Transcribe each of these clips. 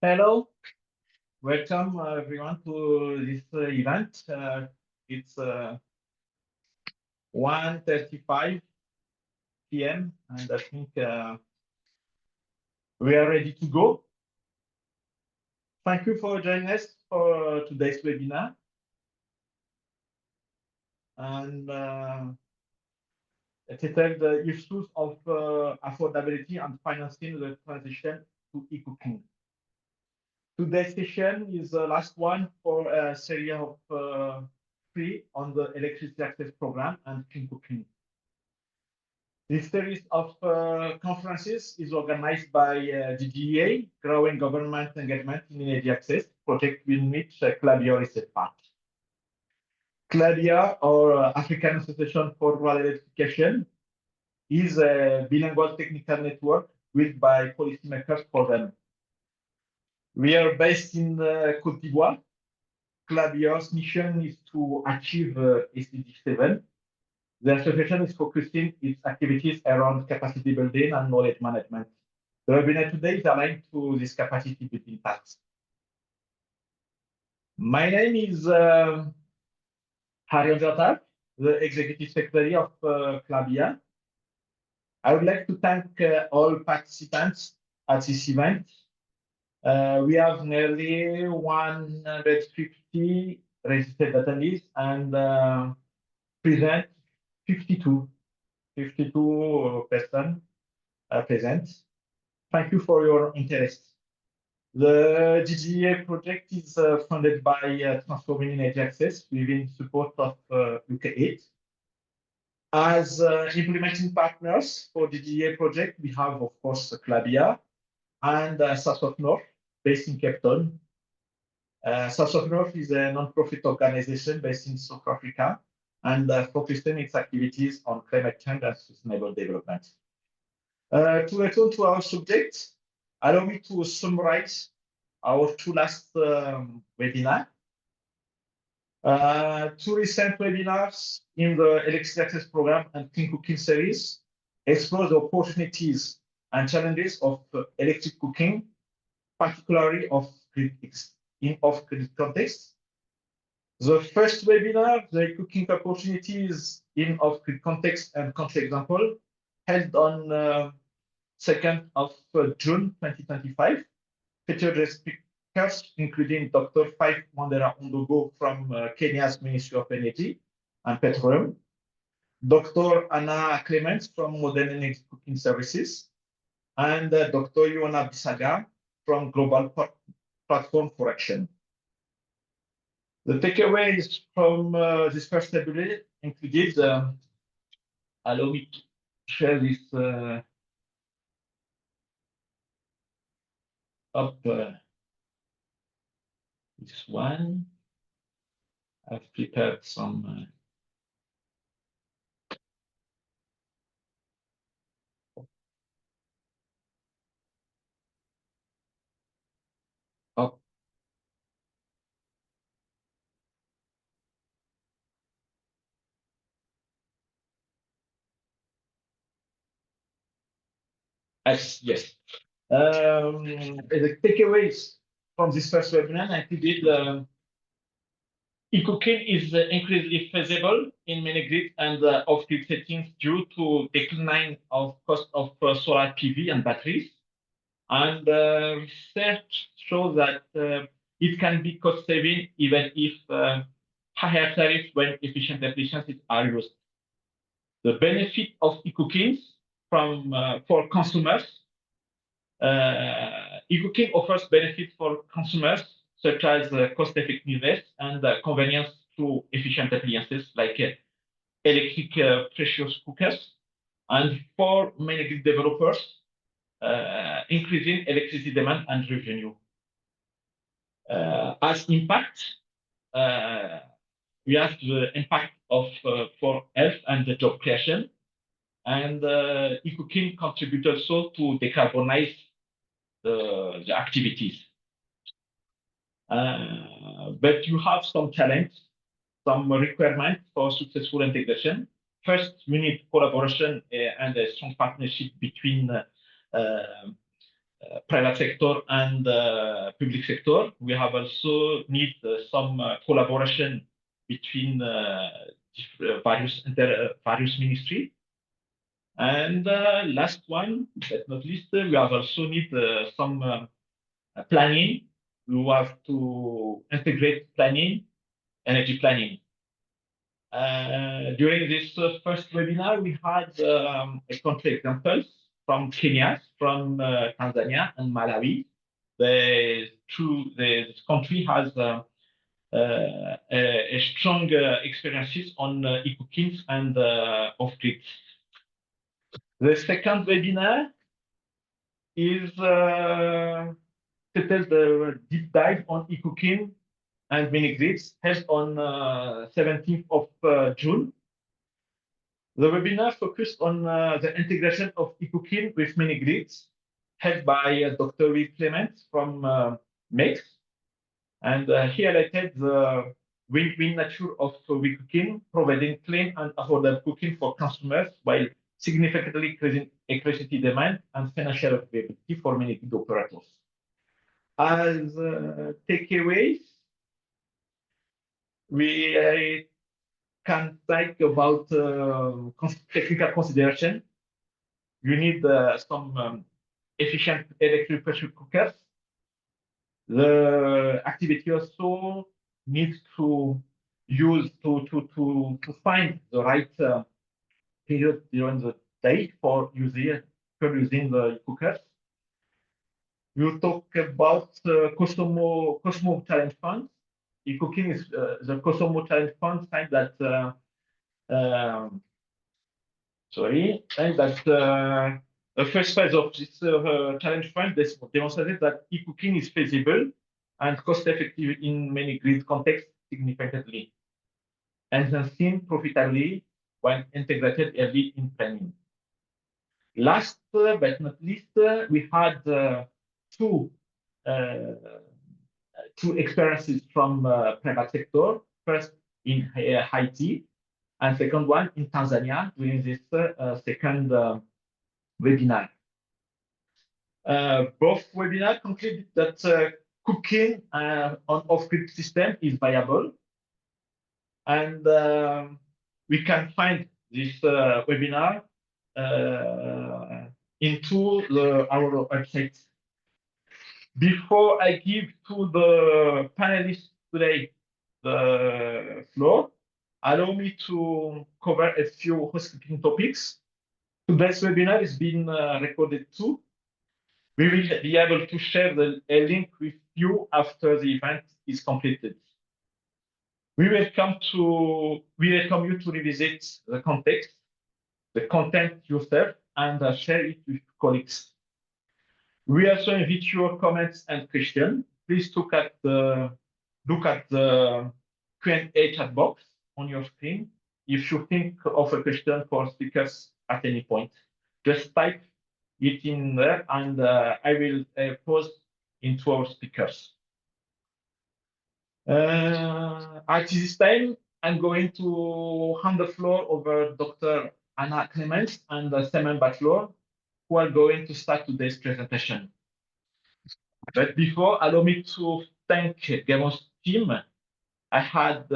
Hello, welcome everyone to this event. It's 1:35 p.m. and I think we are ready to go. Thank you for joining us for today's webinar. And titled the issues of affordability and financing the transition to eCooking. Today's session is the last one for a series of three on the electricity access program and clean cooking. This series of conferences is organized by GGE-EA, Growing Government Engagement in Energy Access, project in which CLABIA is a part. CLABIA, or African Association for Rural Electrification, is a bilingual technical network built by policymakers for them. We are based in Côte d'Ivoire. CLABIA's mission is to achieve SDG 7. The association is focusing its activities around capacity building and knowledge management. The webinar today is aligned to this capacity building task. My name is Harry Dr, the Executive Secretary of CLABIA. I would like to thank all participants at this event. We have nearly 150 registered attendees and present 52 persons present. Thank you for your interest. The GGE-EA project is funded by Transforming Energy Access within support of UK8. As implementing partners for GGE-EA project, we have, of course, CLABIA and South of North, based in Cape Town. South of North is a non-profit organization based in South Africa and focusing its activities on climate change and sustainable development. To return to our subject, allow me to summarize our two last webinars. Two recent webinars in the Electricity Access Program and Clean Cooking series explore the opportunities and challenges of electric cooking, particularly in off-grid context. The first webinar, the cooking opportunities in off-grid context and country example, held on 2nd of June 2025, featured speakers including Dr. Faith Wandera Undogo from Kenya's Ministry of Energy and Petroleum, Dr. Anna Clements from Modern Energy Cooking Services, and Dr. Yoana Bisaga from Global Platform for Action. The takeaways from this first webinar included, allow me to share this this one. I've prepared some yes. The takeaways from this first webinar included eCooking is increasingly feasible in many grid and off-grid settings due to decline of cost of solar PV and batteries. And research shows that it can be cost-saving even if higher tariffs when efficient efficiencies are used. The benefit of eCooking for consumers. eCooking offers benefits for consumers such as cost effectiveness and convenience through efficient appliances like electric pressure cookers, and for many grid developers, increasing electricity demand and revenue. As impact, we have the impact of for health and the job creation, and eCooking contributes also to decarbonize the activities. But you have some challenge, some requirements for successful integration. First, we need collaboration and a strong partnership between private sector and public sector. We have also need some collaboration between various ministries. And last one, but not least, we have also need some planning. We have to integrate planning, energy planning. During this first webinar, we had a country examples from Kenya, from Tanzania, and Malawi. This country has a strong experiences on eCooking and off-grid. The second webinar is titled the deep dive on eCooking and mini-grids, held on 17th of June. The webinar focused on the integration of eCooking with mini-grids, held by Dr. Clements from MEX. And he highlighted the win-win nature of eCooking, providing clean and affordable cooking for consumers while significantly increasing electricity demand and financial availability for mini-grid operators. As takeaways, we can think about technical consideration. You need some efficient electric pressure cookers. The activity also needs to use to find the right period during the day for using the cookers. You talk about Cosmo Challenge Fund. eCooking is the Cosmo Challenge Fund find that the first phase of this challenge fund demonstrated that eCooking is feasible and cost-effective in many grid contexts significantly, and then seen profitably when integrated early in planning. Last but not least, we had two experiences from private sector. First in Haiti, and second one in Tanzania during this second webinar. Both webinars concluded that cooking on off-grid system is viable, and we can find this webinar into our website. Before I give to the panelists today the floor, allow me to cover a few housekeeping topics. Today's webinar is being recorded too. We will be able to share a link with you after the event is completed. We welcome you to revisit the context, the content yourself, and share it with colleagues. We also invite your comments and questions. Please look at the Q&A chat box on your screen. If you think of a question for speakers at any point, just type it in there, and I will pose into our speakers. At this time, I'm going to hand the floor over Dr. Anna Clements and Simon Batchelor, who are going to start today's presentation. But before, allow me to thank Gamon's team. I had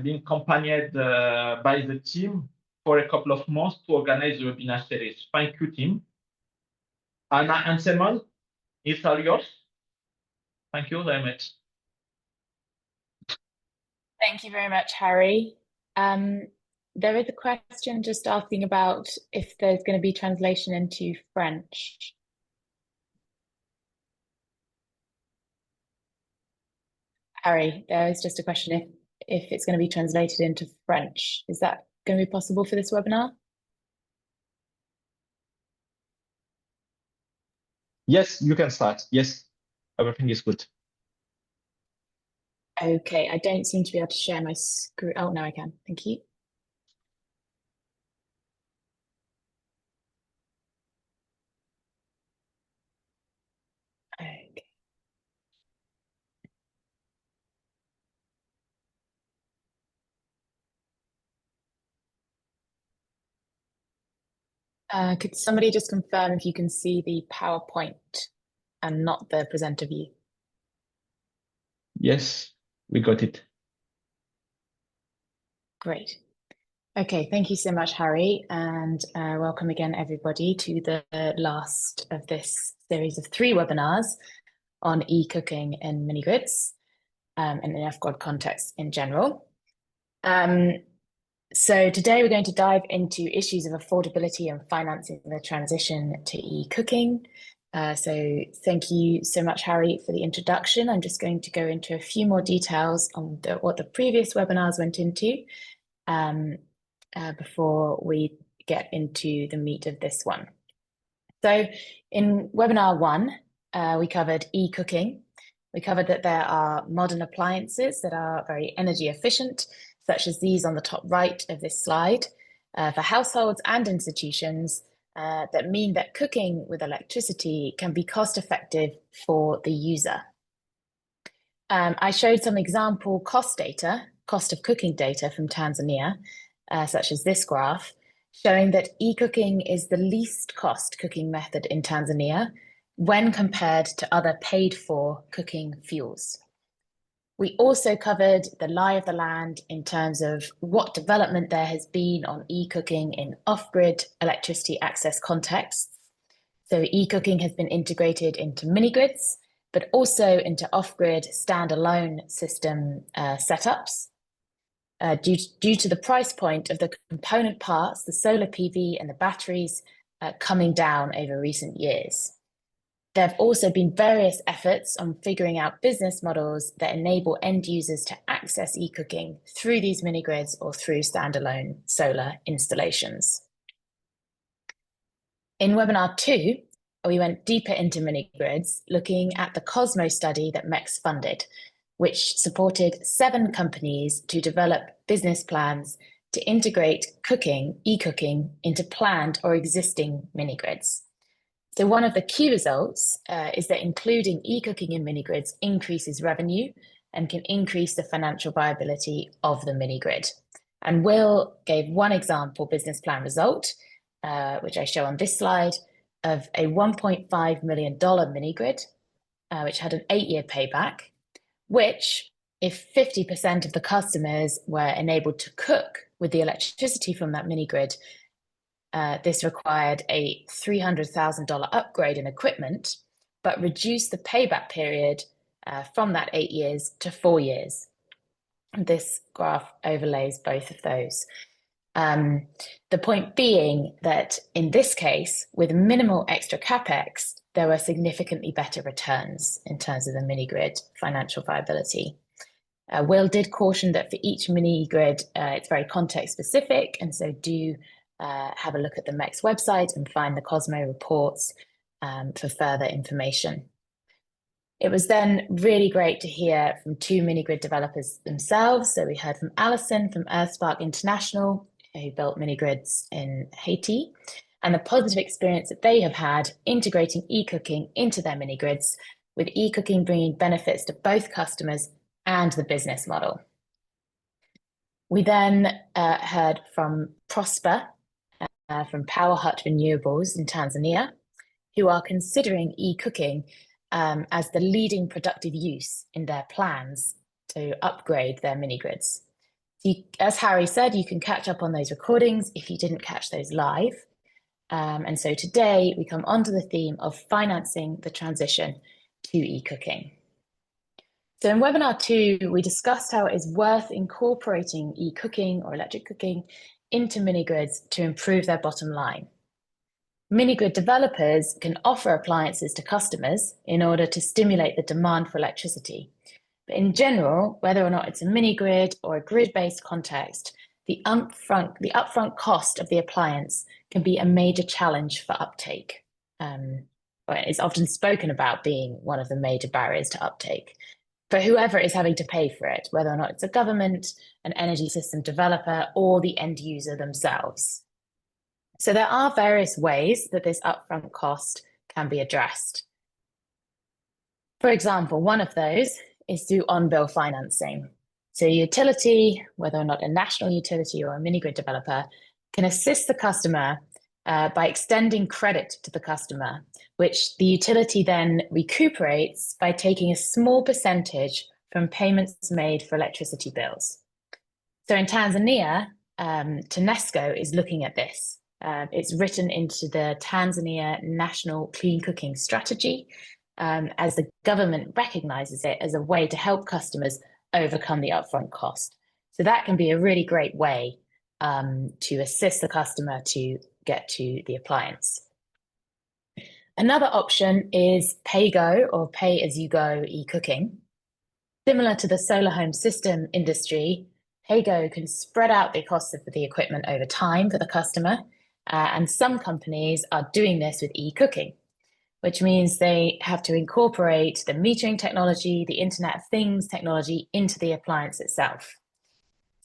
been accompanied by the team for a couple of months to organize the webinar series. Thank you, team. Anna and Simon, it's all yours. Thank you very much. Thank you very much, Harry. There is a question just asking about if there's going to be translation into French. Harry, there is just a question if it's going to be translated into French. Is that going to be possible for this webinar? Yes, you can start. Yes, everything is good. Okay, I don't seem to be able to share my screen. Oh, no, I can. Thank you. Okay. Could somebody just confirm if you can see the PowerPoint and not the presenter view? Yes, we got it. Great. Okay, thank you so much, Harry, and welcome again, everybody, to the last of this series of 3 webinars on e-cooking and mini-grids and in the F-God context in general. So today we're going to dive into issues of affordability and financing the transition to e-cooking. So thank you so much, Harry, for the introduction. I'm just going to go into a few more details on what the previous webinars went into before we get into the meat of this one. So in webinar 1, we covered e-cooking. We covered that there are modern appliances that are very energy efficient, such as these on the top right of this slide, for households and institutions that mean that cooking with electricity can be cost effective for the user. I showed some example cost of cooking data from Tanzania, such as this graph, showing that e-cooking is the least cost cooking method in Tanzania when compared to other paid-for cooking fuels. We also covered the lie of the land in terms of what development there has been on e-cooking in off-grid electricity access contexts. So e-cooking has been integrated into mini-grids, but also into off-grid standalone system setups. Due to the price point of the component parts, the solar PV and the batteries coming down over recent years. There have also been various efforts on figuring out business models that enable end users to access e-cooking through these mini-grids or through standalone solar installations. In webinar 2, we went deeper into mini-grids, looking at the Cosmo study that MEX funded, which supported 7 companies to develop business plans to integrate e-cooking into planned or existing mini-grids. So one of the key results is that including e-cooking in mini-grids increases revenue and can increase the financial viability of the mini-grid. And Will gave one example business plan result, which I show on this slide, of a $1.5 million mini-grid, which had an 8-year payback, which, if 50% of the customers were enabled to cook with the electricity from that mini-grid, this required a $300,000 upgrade in equipment, but reduced the payback period from that 8 years to 4 years. This graph overlays both of those. The point being that in this case, with minimal extra capex, there were significantly better returns in terms of the mini-grid financial viability. Will did caution that for each mini-grid, it's very context specific, and so do have a look at the MEX website and find the Cosmo reports for further information. It was then really great to hear from 2 mini-grid developers themselves. So we heard from Alison from EarthSpark International, who built mini-grids in Haiti, and the positive experience that they have had integrating e-cooking into their mini-grids, with e-cooking bringing benefits to both customers and the business model. We then heard from Prosper, from Power Hut Renewables in Tanzania, who are considering e-cooking as the leading productive use in their plans to upgrade their mini-grids. As Harry said, you can catch up on those recordings if you didn't catch those live. And so today we come onto the theme of financing the transition to e-cooking. So in webinar 2, we discussed how it is worth incorporating e-cooking or electric cooking into mini-grids to improve their bottom line. Mini-grid developers can offer appliances to customers in order to stimulate the demand for electricity. But in general, whether or not it's a mini-grid or a grid-based context, the upfront cost of the appliance can be a major challenge for uptake. It's often spoken about being one of the major barriers to uptake for whoever is having to pay for it, whether or not it's a government, an energy system developer, or the end user themselves. So there are various ways that this upfront cost can be addressed. For example, one of those is through on-bill financing. So a utility, whether or not a national utility or a mini-grid developer, can assist the customer by extending credit to the customer, which the utility then recuperates by taking a small percentage from payments made for electricity bills. So in Tanzania, TANESCO is looking at this. It's written into the Tanzania National Clean Cooking Strategy, as the government recognizes it as a way to help customers overcome the upfront cost. So that can be a really great way to assist the customer to get to the appliance. Another option is pay-go or pay-as-you-go e-cooking. Similar to the solar home system industry, pay-go can spread out the costs of the equipment over time for the customer, and some companies are doing this with e-cooking, which means they have to incorporate the metering technology, the Internet of Things technology into the appliance itself.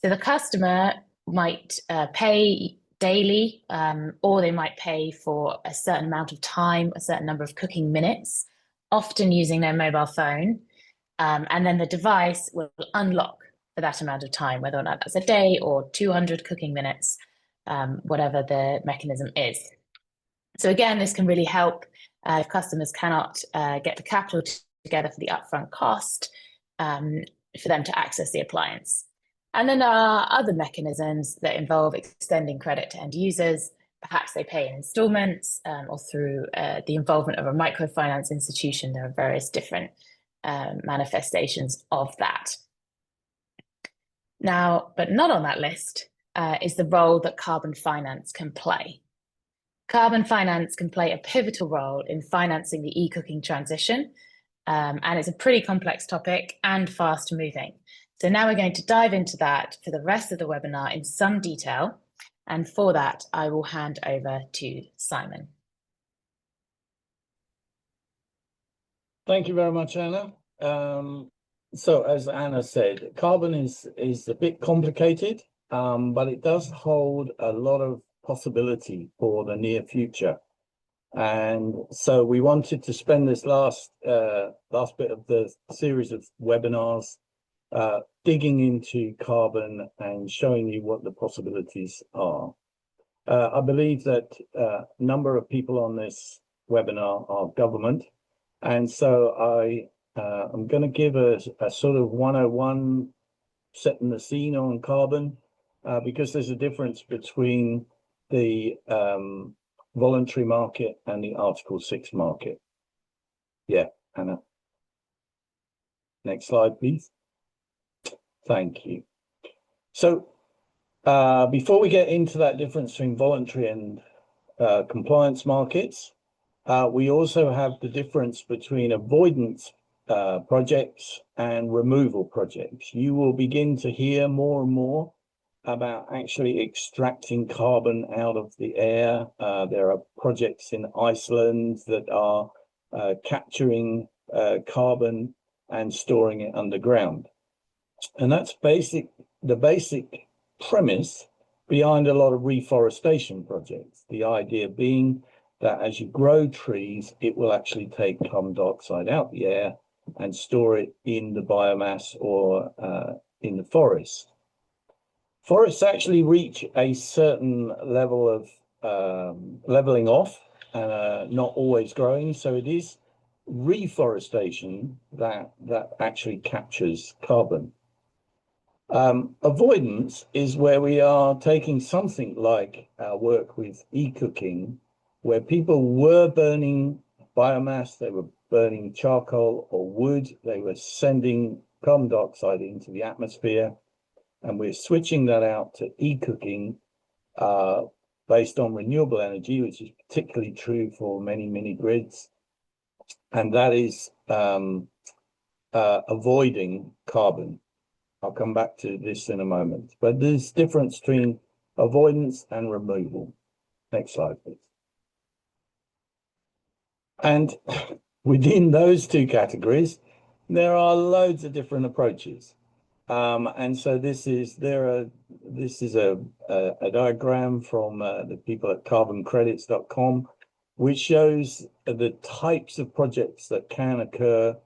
So the customer might pay daily, or they might pay for a certain amount of time, a certain number of cooking minutes, often using their mobile phone. And then the device will unlock for that amount of time, whether or not that's a day or 200 cooking minutes, whatever the mechanism is. So again, this can really help if customers cannot get the capital together for the upfront cost, for them to access the appliance. And then there are other mechanisms that involve extending credit to end users. Perhaps they pay in installments, or through the involvement of a microfinance institution. There are various different manifestations of that. Now, but not on that list is the role that carbon finance can play. Carbon finance can play a pivotal role in financing the e-cooking transition, and it's a pretty complex topic and fast moving. So now we're going to dive into that for the rest of the webinar in some detail. And for that, I will hand over to Simon. Thank you very much, Anna. So as Anna said, carbon is a bit complicated, but it does hold a lot of possibility for the near future. And so we wanted to spend this last bit of the series of webinars digging into carbon and showing you what the possibilities are. I believe that a number of people on this webinar are government, and so I'm going to give a sort of 101 setting the scene on carbon, because there's a difference between the voluntary market and the Article 6 market. Yeah, Anna. Next slide, please. Thank you. So before we get into that difference between voluntary and compliance markets, we also have the difference between avoidance projects and removal projects. You will begin to hear more and more about actually extracting carbon out of the air. There are projects in Iceland that are capturing carbon and storing it underground. And that's the basic premise behind a lot of reforestation projects. The idea being that as you grow trees, it will actually take carbon dioxide out the air and store it in the biomass or in the forest. Forests actually reach a certain level of leveling off and not always growing. So it is reforestation that actually captures carbon. Avoidance is where we are taking something like our work with e-cooking, where people were burning biomass, they were burning charcoal or wood, they were sending carbon dioxide into the atmosphere, and we're switching that out to e-cooking based on renewable energy, which is particularly true for many mini grids, and that is avoiding carbon. I'll come back to this in a moment, but there's difference between avoidance and removal. Next slide, please. And within those two categories, there are loads of different approaches. And so this is a diagram from the people at carboncredits.com, which shows the types of projects that can occur.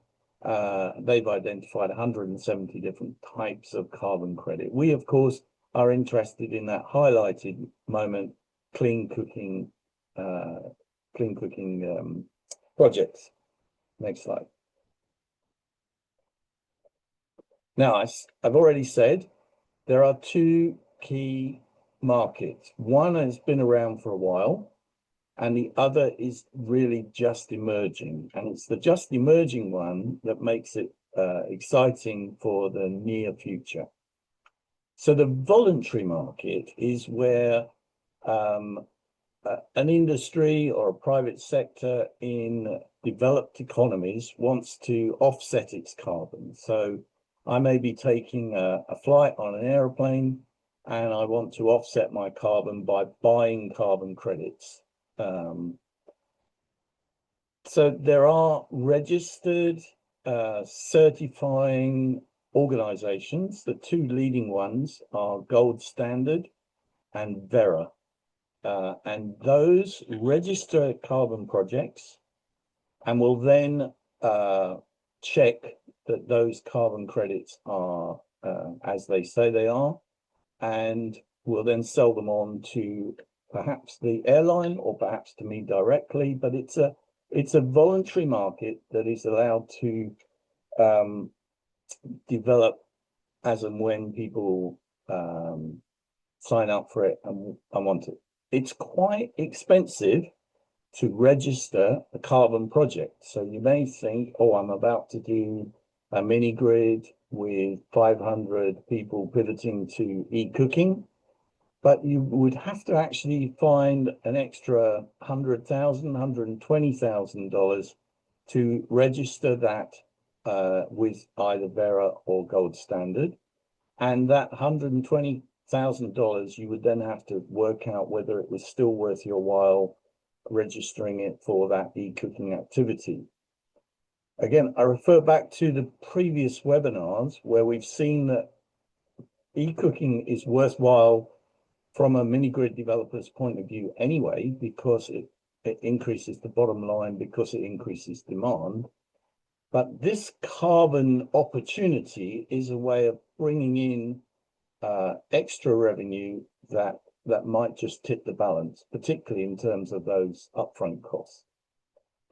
They've identified 170 different types of carbon credit. We, of course, are interested in that highlighted moment, clean cooking clean cooking projects. Next slide. Now, I've already said there are two key markets. One has been around for a while, and the other is really just emerging. And it's the just emerging one that makes it exciting for the near future. So the voluntary market is where an industry or a private sector in developed economies wants to offset its carbon. So I may be taking a flight on an airplane and I want to offset my carbon by buying carbon credits. So there are registered certifying organizations. The two leading ones are Gold Standard and Verra. And those register carbon projects and will then check that those carbon credits are as they say they are, and will then sell them on to perhaps the airline or perhaps to me directly. But it's a voluntary market that is allowed to develop as and when people sign up for it and want it. It's quite expensive to register a carbon project. So you may think, oh, I'm about to do a mini grid with 500 people pivoting to eCooking, but you would have to actually find an extra $100,000, $120,000 to register that with either Verra or Gold Standard. And that $120,000, you would then have to work out whether it was still worth your while registering it for that eCooking activity. Again, I refer back to the previous webinars where we've seen that eCooking is worthwhile from a mini grid developer's point of view anyway, because it increases the bottom line, because it increases demand. But this carbon opportunity is a way of bringing in extra revenue that might just tip the balance, particularly in terms of those upfront costs.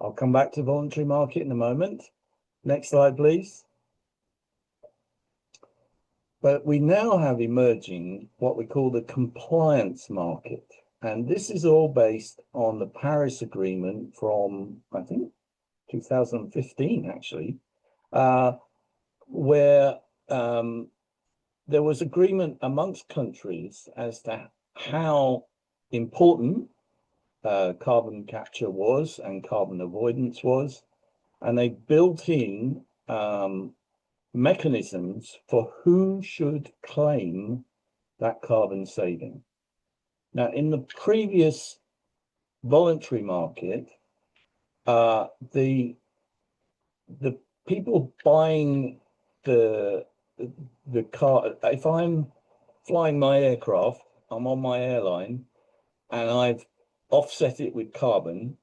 I'll come back to voluntary market in a moment. Next slide, please. But we now have emerging what we call the compliance market. And this is all based on the Paris Agreement from, I think, 2015, actually, where there was agreement amongst countries as to how important carbon capture was and carbon avoidance was, and they built in mechanisms for who should claim that carbon saving. Now, in the previous voluntary market, the people buying the car, if I'm flying my aircraft, I'm on my airline, and I've offset it with carbon,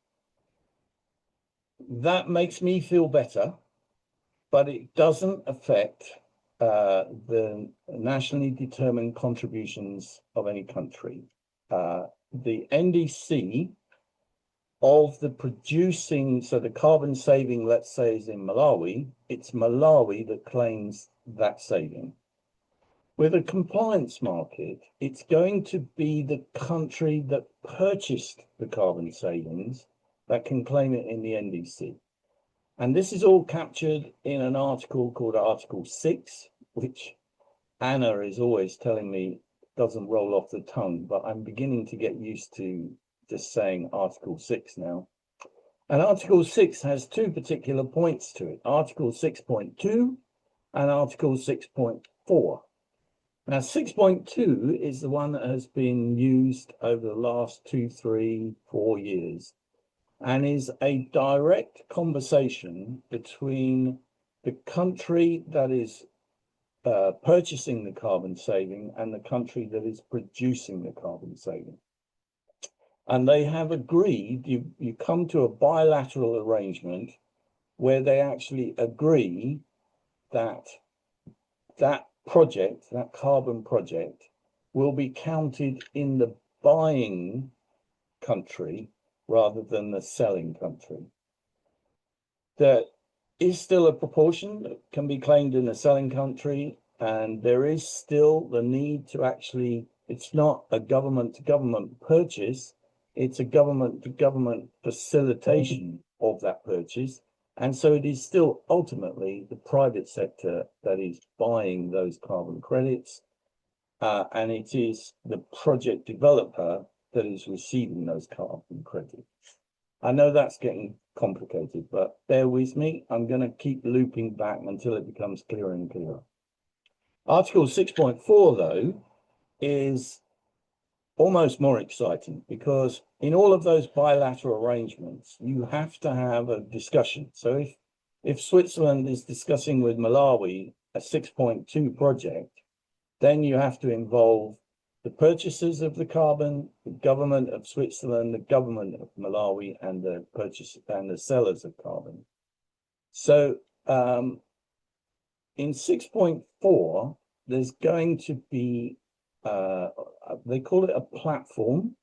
that makes me feel better, but it doesn't affect the nationally determined contributions of any country. The NDC of the producing, so the carbon saving, let's say, is in Malawi, it's Malawi that claims that saving. With a compliance market, it's going to be the country that purchased the carbon savings that can claim it in the NDC. And this is all captured in an article called Article 6, which Anna is always telling me doesn't roll off the tongue, but I'm beginning to get used to just saying Article 6 now. And Article 6 has two particular points to it, Article 6.2 and Article 6.4. Now, 6.2 is the one that has been used over the last 2, 3, 4 years, and is a direct conversation between the country that is purchasing the carbon saving and the country that is producing the carbon saving. And they have agreed, you come to a bilateral arrangement where they actually agree that that project, that carbon project, will be counted in the buying country rather than the selling country. There is still a proportion that can be claimed in the selling country, and there is still the need to actually, it's not a government-to-government purchase, it's a government-to-government facilitation of that purchase. And so it is still ultimately the private sector that is buying those carbon credits, and it is the project developer that is receiving those carbon credits. I know that's getting complicated, but bear with me. I'm going to keep looping back until it becomes clearer and clearer. Article 6.4, though, is almost more exciting because in all of those bilateral arrangements, you have to have a discussion. So if Switzerland is discussing with Malawi a 6.2 project, then you have to involve the purchasers of the carbon, the government of Switzerland, the government of Malawi, and the purchasers and the sellers of carbon. So in 6.4, there's going to be they call it a platform,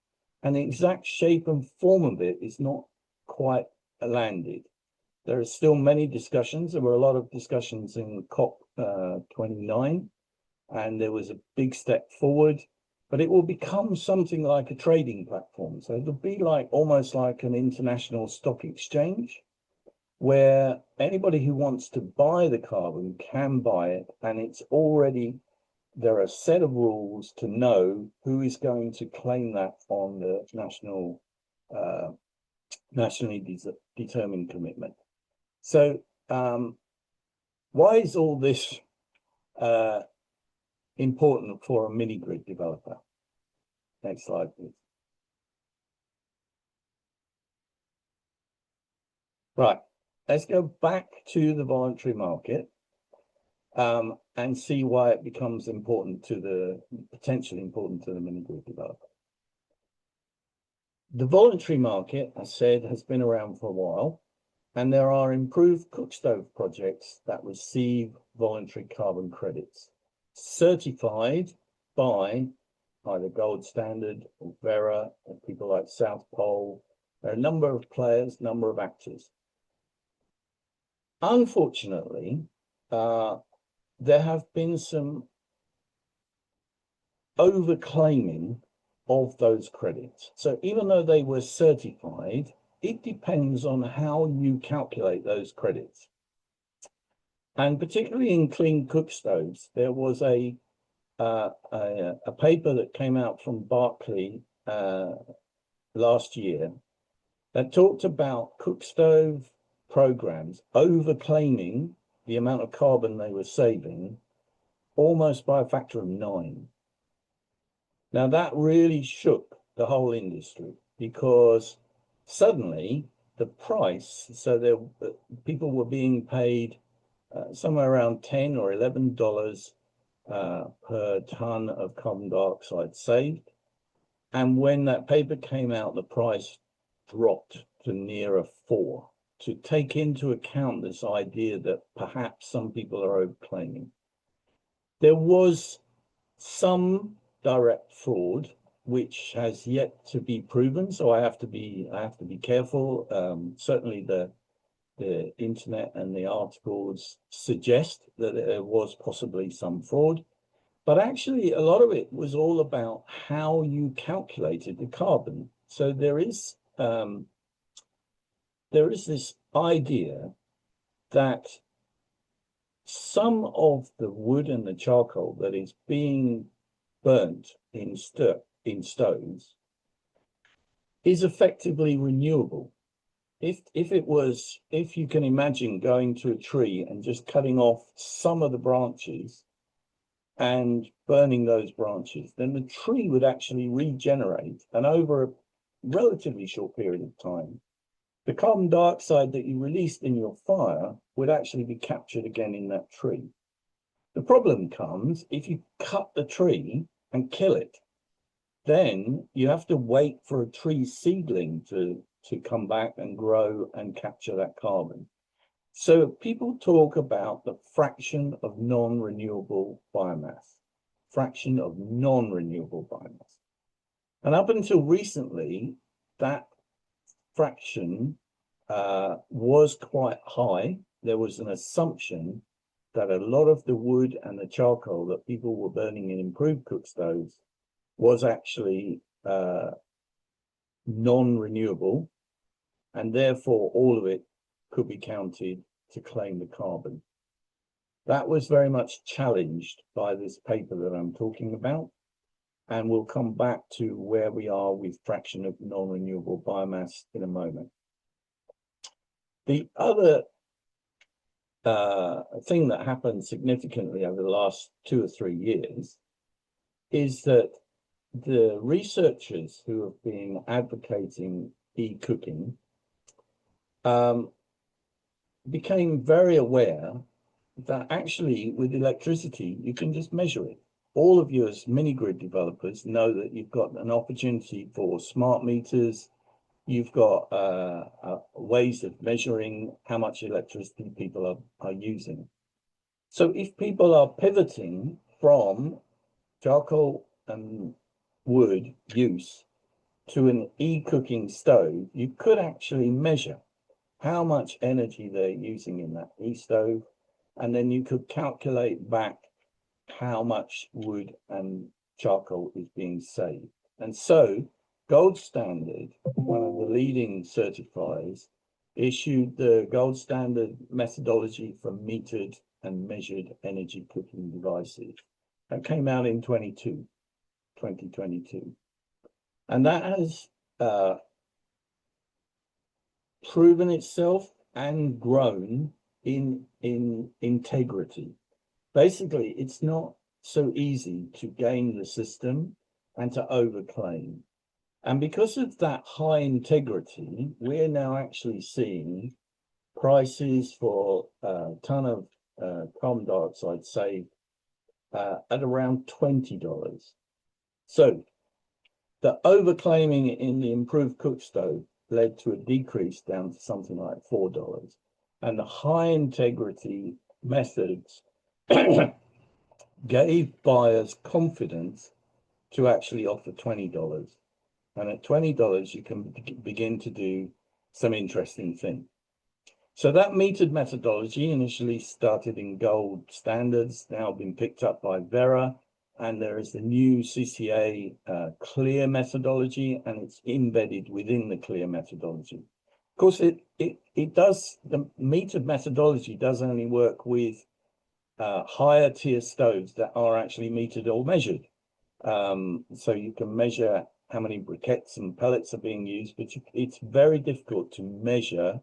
and the exact shape and form of it is not quite landed. There are still many discussions. There were a lot of discussions in COP 29, and there was a big step forward, but it will become something like a trading platform. So it'll be like almost like an international stock exchange where anybody who wants to buy the carbon can buy it, and it's already, there are a set of rules to know who is going to claim that on the nationally determined commitment. So why is all this important for a mini grid developer? Next slide, please. Right, let's go back to the voluntary market and see why it becomes important to the, potentially important to the mini grid developer. The voluntary market, as said, has been around for a while, and there are improved cook stove projects that receive voluntary carbon credits, certified by either Gold Standard or Vera, or people like South Pole. There are a number of players, number of actors. Unfortunately, there have been some overclaiming of those credits. So even though they were certified, it depends on how you calculate those credits. And particularly in clean cook stoves, there was a paper that came out from Berkeley last year that talked about cook stove programs overclaiming the amount of carbon they were saving almost by a factor of 9. Now that really shook the whole industry because suddenly the price, so there people were being paid somewhere around $10 or $11 per ton of carbon dioxide saved. And when that paper came out, the price dropped to near a 4 to take into account this idea that perhaps some people are overclaiming. There was some direct fraud which has yet to be proven, so I have to be careful. Certainly the internet and the articles suggest that there was possibly some fraud, but actually a lot of it was all about how you calculated the carbon. So there is this idea that some of the wood and the charcoal that is being burnt in stoves is effectively renewable. If you can imagine going to a tree and just cutting off some of the branches and burning those branches, then the tree would actually regenerate, and over a relatively short period of time, the carbon dioxide that you released in your fire would actually be captured again in that tree. The problem comes if you cut the tree and kill it, then you have to wait for a tree seedling to come back and grow and capture that carbon. So people talk about the fraction of non-renewable biomass, fraction of non-renewable biomass. And up until recently, that fraction was quite high. There was an assumption that a lot of the wood and the charcoal that people were burning in improved cook stoves was actually non-renewable, and therefore all of it could be counted to claim the carbon. That was very much challenged by this paper that I'm talking about, and we'll come back to where we are with fraction of non-renewable biomass in a moment. The other thing that happened significantly over the last 2 or 3 years is that the researchers who have been advocating e-cooking became very aware that actually with electricity, you can just measure it. All of you as mini-grid developers know that you've got an opportunity for smart meters. You've got ways of measuring how much electricity people are using. So if people are pivoting from charcoal and wood use to an e-cooking stove, you could actually measure how much energy they're using in that e-stove, and then you could calculate back how much wood and charcoal is being saved. And so Gold Standard, one of the leading certifiers, issued the gold standard methodology for metered and measured energy cooking devices. That came out in 2022. And that has proven itself and grown in integrity. Basically, it's not so easy to game the system and to overclaim. And because of that high integrity, we're now actually seeing prices for a ton of carbon dioxide saved at around $20. So the overclaiming in the improved cook stove led to a decrease down to something like $4. And the high integrity methods gave buyers confidence to actually offer $20. And at $20, you can begin to do some interesting things. So that metered methodology initially started in gold standards, now been picked up by Vera, and there is the new CCA clear methodology, and it's embedded within the clear methodology. Of course, the metered methodology does only work with higher tier stoves that are actually metered or measured. So you can measure how many briquettes and pellets are being used, but it's very difficult to measure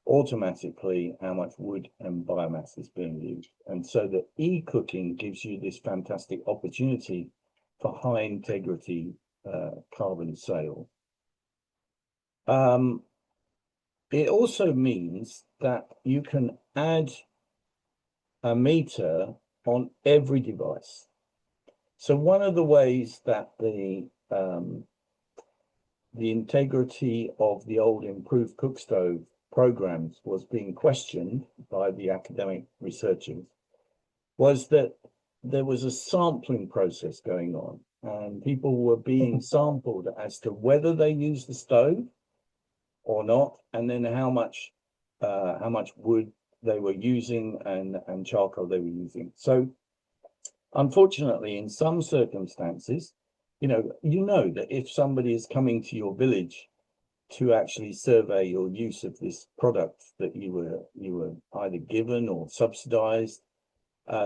automatically how much wood and biomass is being used. And so the e-cooking gives you this fantastic opportunity for high integrity carbon sale. It also means that you can add a meter on every device. So one of the ways that the integrity of the old improved cook stove programs was being questioned by the academic researchers was that there was a sampling process going on, and people were being sampled as to whether they used the stove or not, and then how much wood they were using and charcoal they were using. So unfortunately, in some circumstances, you know that if somebody is coming to your village to actually survey your use of this product that you were either given or subsidized,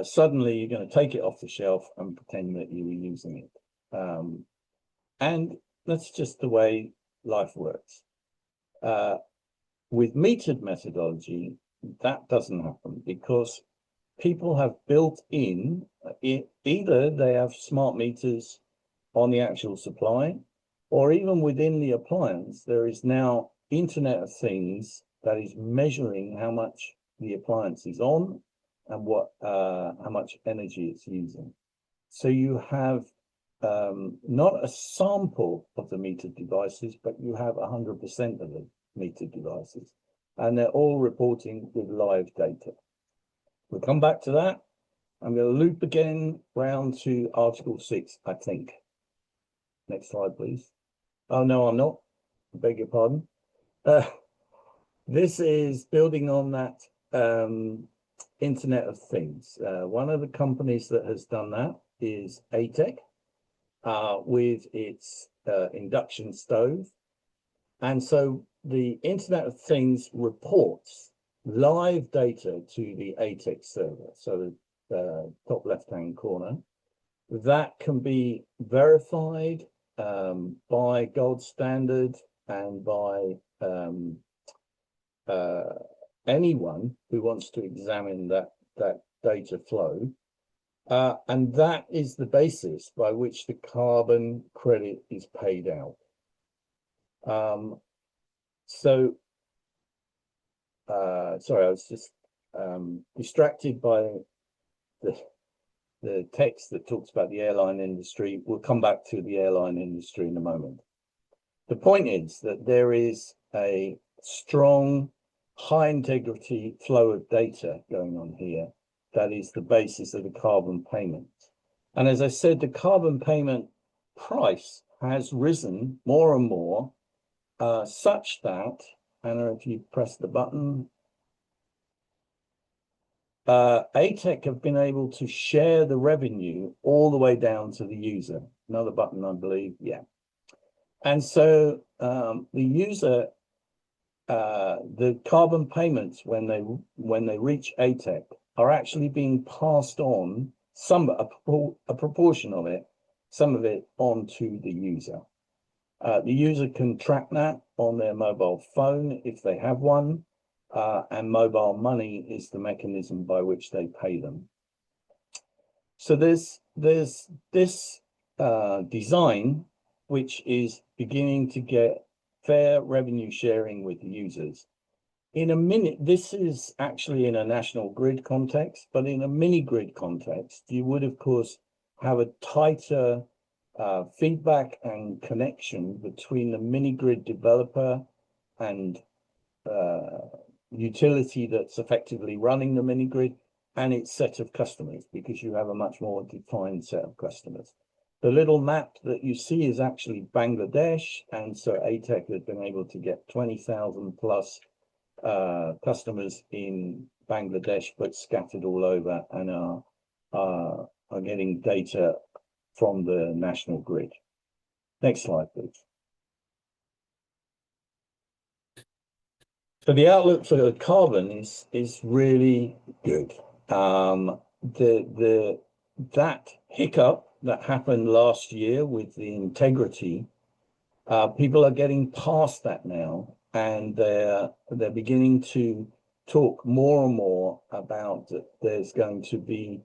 suddenly you're going to take it off the shelf and pretend that you were using it. And that's just the way life works. With metered methodology, that doesn't happen because people have built in, either they have smart meters on the actual supply, or even within the appliance, there is now Internet of Things that is measuring how much the appliance is on and how much energy it's using. So you have not a sample of the metered devices, but you have 100% of the metered devices, and they're all reporting with live data. We'll come back to that. I'm going to loop again round to Article 6, I think. Next slide, please. Oh, no, I'm not. I beg your pardon. this is building on that Internet of Things. One of the companies that has done that is ATEC with its induction stove. And so the Internet of Things reports live data to the ATEC server. So the top left-hand corner, that can be verified by gold standard and by anyone who wants to examine that data flow. And that is the basis by which the carbon credit is paid out. Sorry, I was just distracted by the text that talks about the airline industry. We'll come back to the airline industry in a moment. The point is that there is a strong, high integrity flow of data going on here. That is the basis of the carbon payment. And as I said, the carbon payment price has risen more and more, such that, Anna, if you press the button, ATEC have been able to share the revenue all the way down to the user. Another button, I believe, yeah. And so the user, the carbon payments when they reach ATEC are actually being passed on, a proportion of it, some of it onto the user. The user can track that on their mobile phone if they have one, and mobile money is the mechanism by which they pay them. So there's this design which is beginning to get fair revenue sharing with the users. In a minute, this is actually in a national grid context, but in a mini grid context, you would of course have a tighter feedback and connection between the mini grid developer and utility that's effectively running the mini grid and its set of customers, because you have a much more defined set of customers. The little map that you see is actually Bangladesh, and so ATEC has been able to get 20,000 plus customers in Bangladesh, but scattered all over, and are getting data from the national grid. Next slide, please. So the outlook for the carbon is really good. That hiccup that happened last year with the integrity, people are getting past that now, and they're beginning to talk more and more about that there's going to be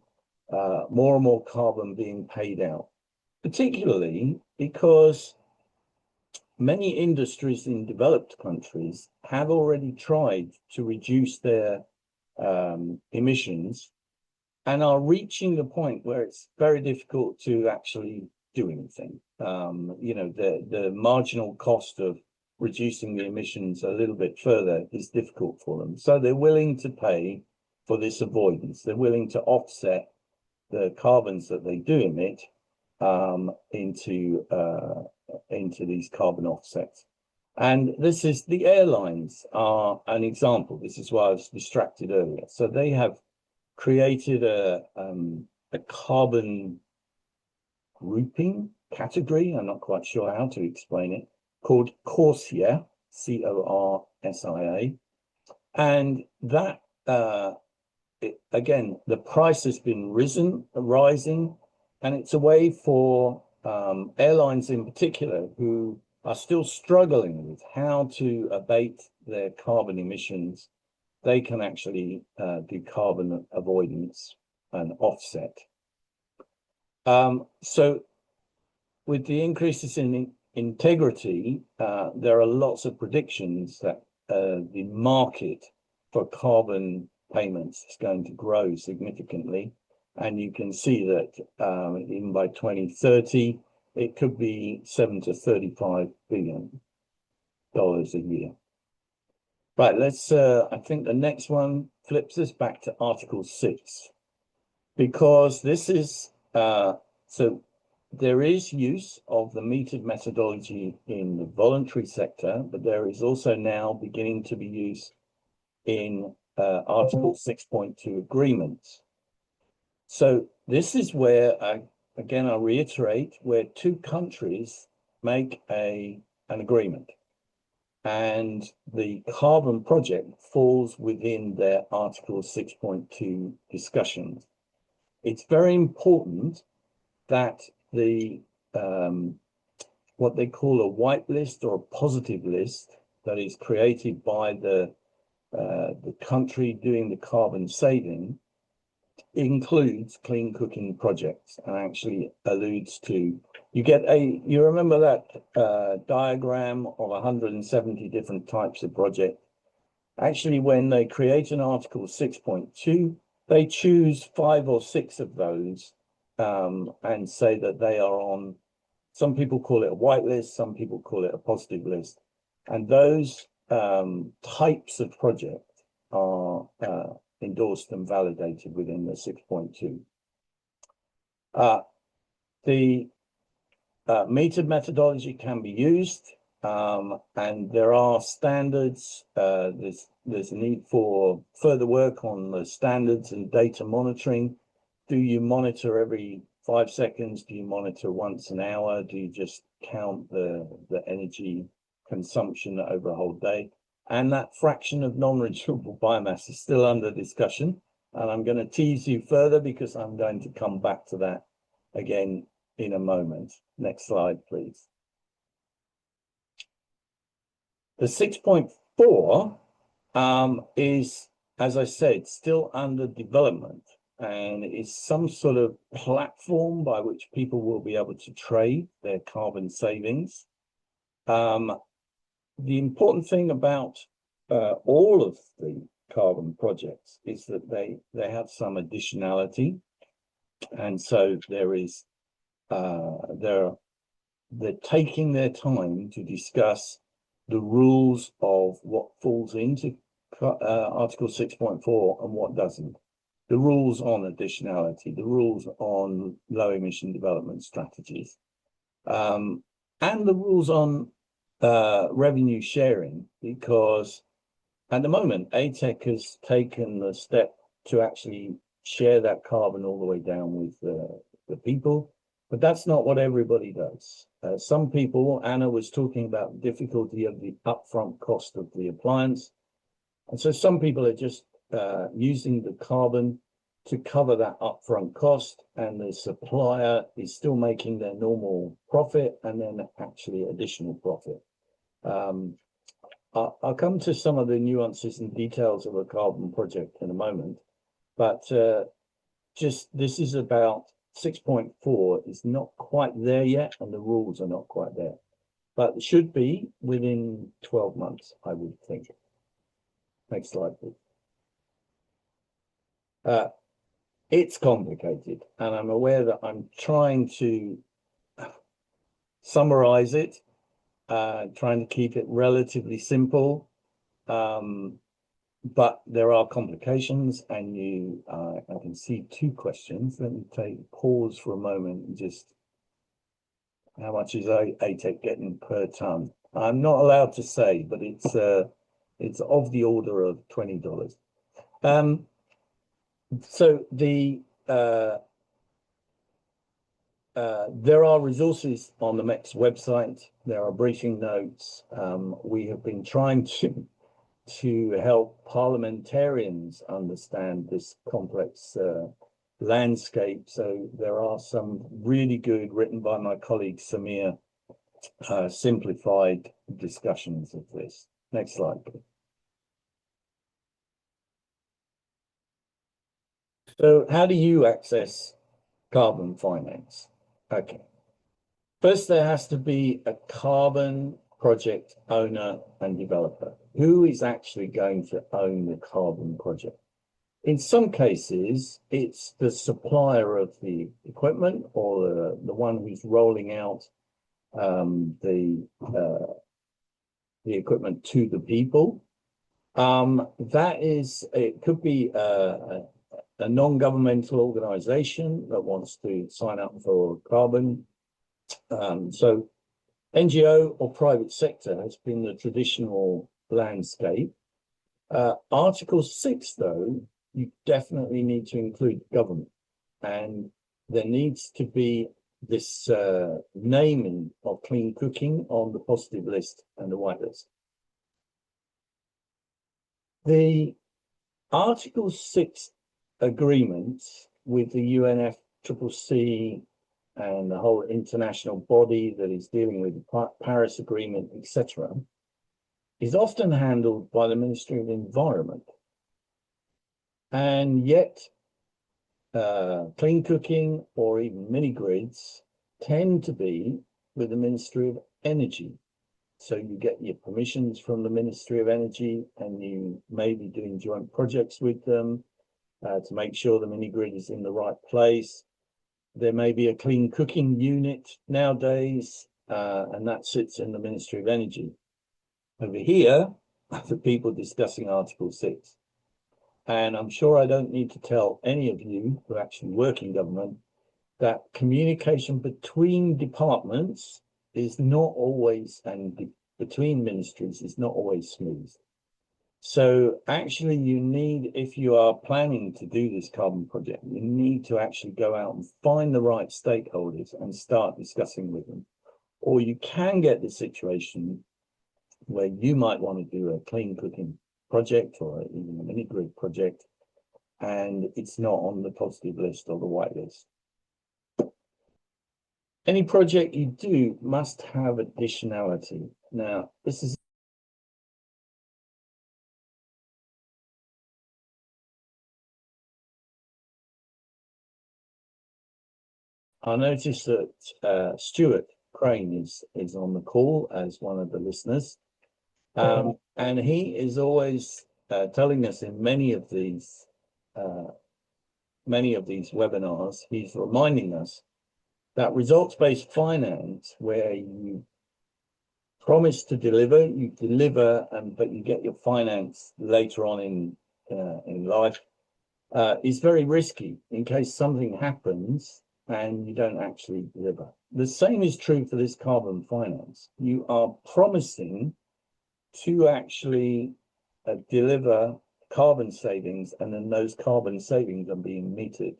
more and more carbon being paid out, particularly because many industries in developed countries have already tried to reduce their emissions and are reaching the point where it's very difficult to actually do anything. You know, the marginal cost of reducing the emissions a little bit further is difficult for them. So they're willing to pay for this avoidance. They're willing to offset the carbons that they do emit into these carbon offsets. And this is, the airlines are an example. This is why I was distracted earlier. So they have created a carbon grouping category, I'm not quite sure how to explain it, called CORSIA, C-O-R-S-I-A. And that, again, the price has been rising, and it's a way for airlines in particular who are still struggling with how to abate their carbon emissions. They can actually do carbon avoidance and offset. So with the increases in integrity, there are lots of predictions that the market for carbon payments is going to grow significantly. And you can see that even by 2030, it could be $7 to $35 billion a year. Right, let's, I think the next one flips us back to Article 6, because this is, so there is use of the metered methodology in the voluntary sector, but there is also now beginning to be used in Article 6.2 agreements. So this is where, again, I'll reiterate, where two countries make an agreement, and the carbon project falls within their Article 6.2 discussions. It's very important that the what they call a white list or a positive list that is created by the country doing the carbon saving includes clean cooking projects, and actually alludes to, you remember that diagram of 170 different types of project. Actually, when they create an Article 6.2, they choose 5 or 6 of those and say that they are on, some people call it a white list, some people call it a positive list. And those types of project are endorsed and validated within the 6.2. The metered methodology can be used, and there are standards. There's a need for further work on the standards and data monitoring. Do you monitor every 5 seconds? Do you monitor once an hour? Do you just count the energy consumption over a whole day? And that fraction of non-renewable biomass is still under discussion. And I'm going to tease you further because I'm going to come back to that again in a moment. Next slide, please. The 6.4 is, as I said, still under development, and is some sort of platform by which people will be able to trade their carbon savings. The important thing about all of the carbon projects is that they have some additionality, and so there is they're taking their time to discuss the rules of what falls into Article 6.4 and what doesn't. The rules on additionality, the rules on low emission development strategies, and the rules on revenue sharing, because at the moment, ATEC has taken the step to actually share that carbon all the way down with the people, but that's not what everybody does. Some people, Anna was talking about the difficulty of the upfront cost of the appliance. And so some people are just using the carbon to cover that upfront cost, and the supplier is still making their normal profit and then actually additional profit. I'll come to some of the nuances and details of a carbon project in a moment, but just this is about 6.4 is not quite there yet, and the rules are not quite there, but it should be within 12 months, I would think. Next slide, please. It's complicated, and I'm aware that I'm trying to summarize it, trying to keep it relatively simple, but there are complications, and I can see 2 questions. Let me pause for a moment and just, how much is ATEC getting per ton? I'm not allowed to say, but it's of the order of $20. So there are resources on the MEX website. There are briefing notes. We have been trying to help parliamentarians understand this complex landscape. So there are some really good, written by my colleague Samir, simplified discussions of this. Next slide, please. So how do you access carbon finance? Okay. First, there has to be a carbon project owner and developer. Who is actually going to own the carbon project? In some cases, it's the supplier of the equipment, or the one who's rolling out the equipment to the people. It could be a non-governmental organization that wants to sign up for carbon So NGO or private sector has been the traditional landscape. Article 6, though, you definitely need to include government, and there needs to be this naming of clean cooking on the positive list and the white list. The Article 6 agreements with the UNFCCC and the whole international body that is dealing with the Paris Agreement, etc., is often handled by the Ministry of Environment. And yet, clean cooking or even mini grids tend to be with the Ministry of Energy. So you get your permissions from the Ministry of Energy, and you may be doing joint projects with them to make sure the mini grid is in the right place. There may be a clean cooking unit nowadays, and that sits in the Ministry of Energy. Over here, the people discussing Article 6. And I'm sure I don't need to tell any of you who actually work in government that communication between departments is not always, and between ministries is not always smooth. So actually you need, if you are planning to do this carbon project, you need to actually go out and find the right stakeholders and start discussing with them. Or you can get the situation where you might want to do a clean cooking project or even a mini grid project, and it's not on the positive list or the white list. Any project you do must have additionality. Now, this is I noticed that Stuart Crane is on the call as one of the listeners, and he is always telling us in many of these webinars, he's reminding us that results-based finance, where you promise to deliver, you deliver, but you get your finance later on in life, is very risky in case something happens and you don't actually deliver. The same is true for this carbon finance. You are promising to actually deliver carbon savings, and then those carbon savings are being meted.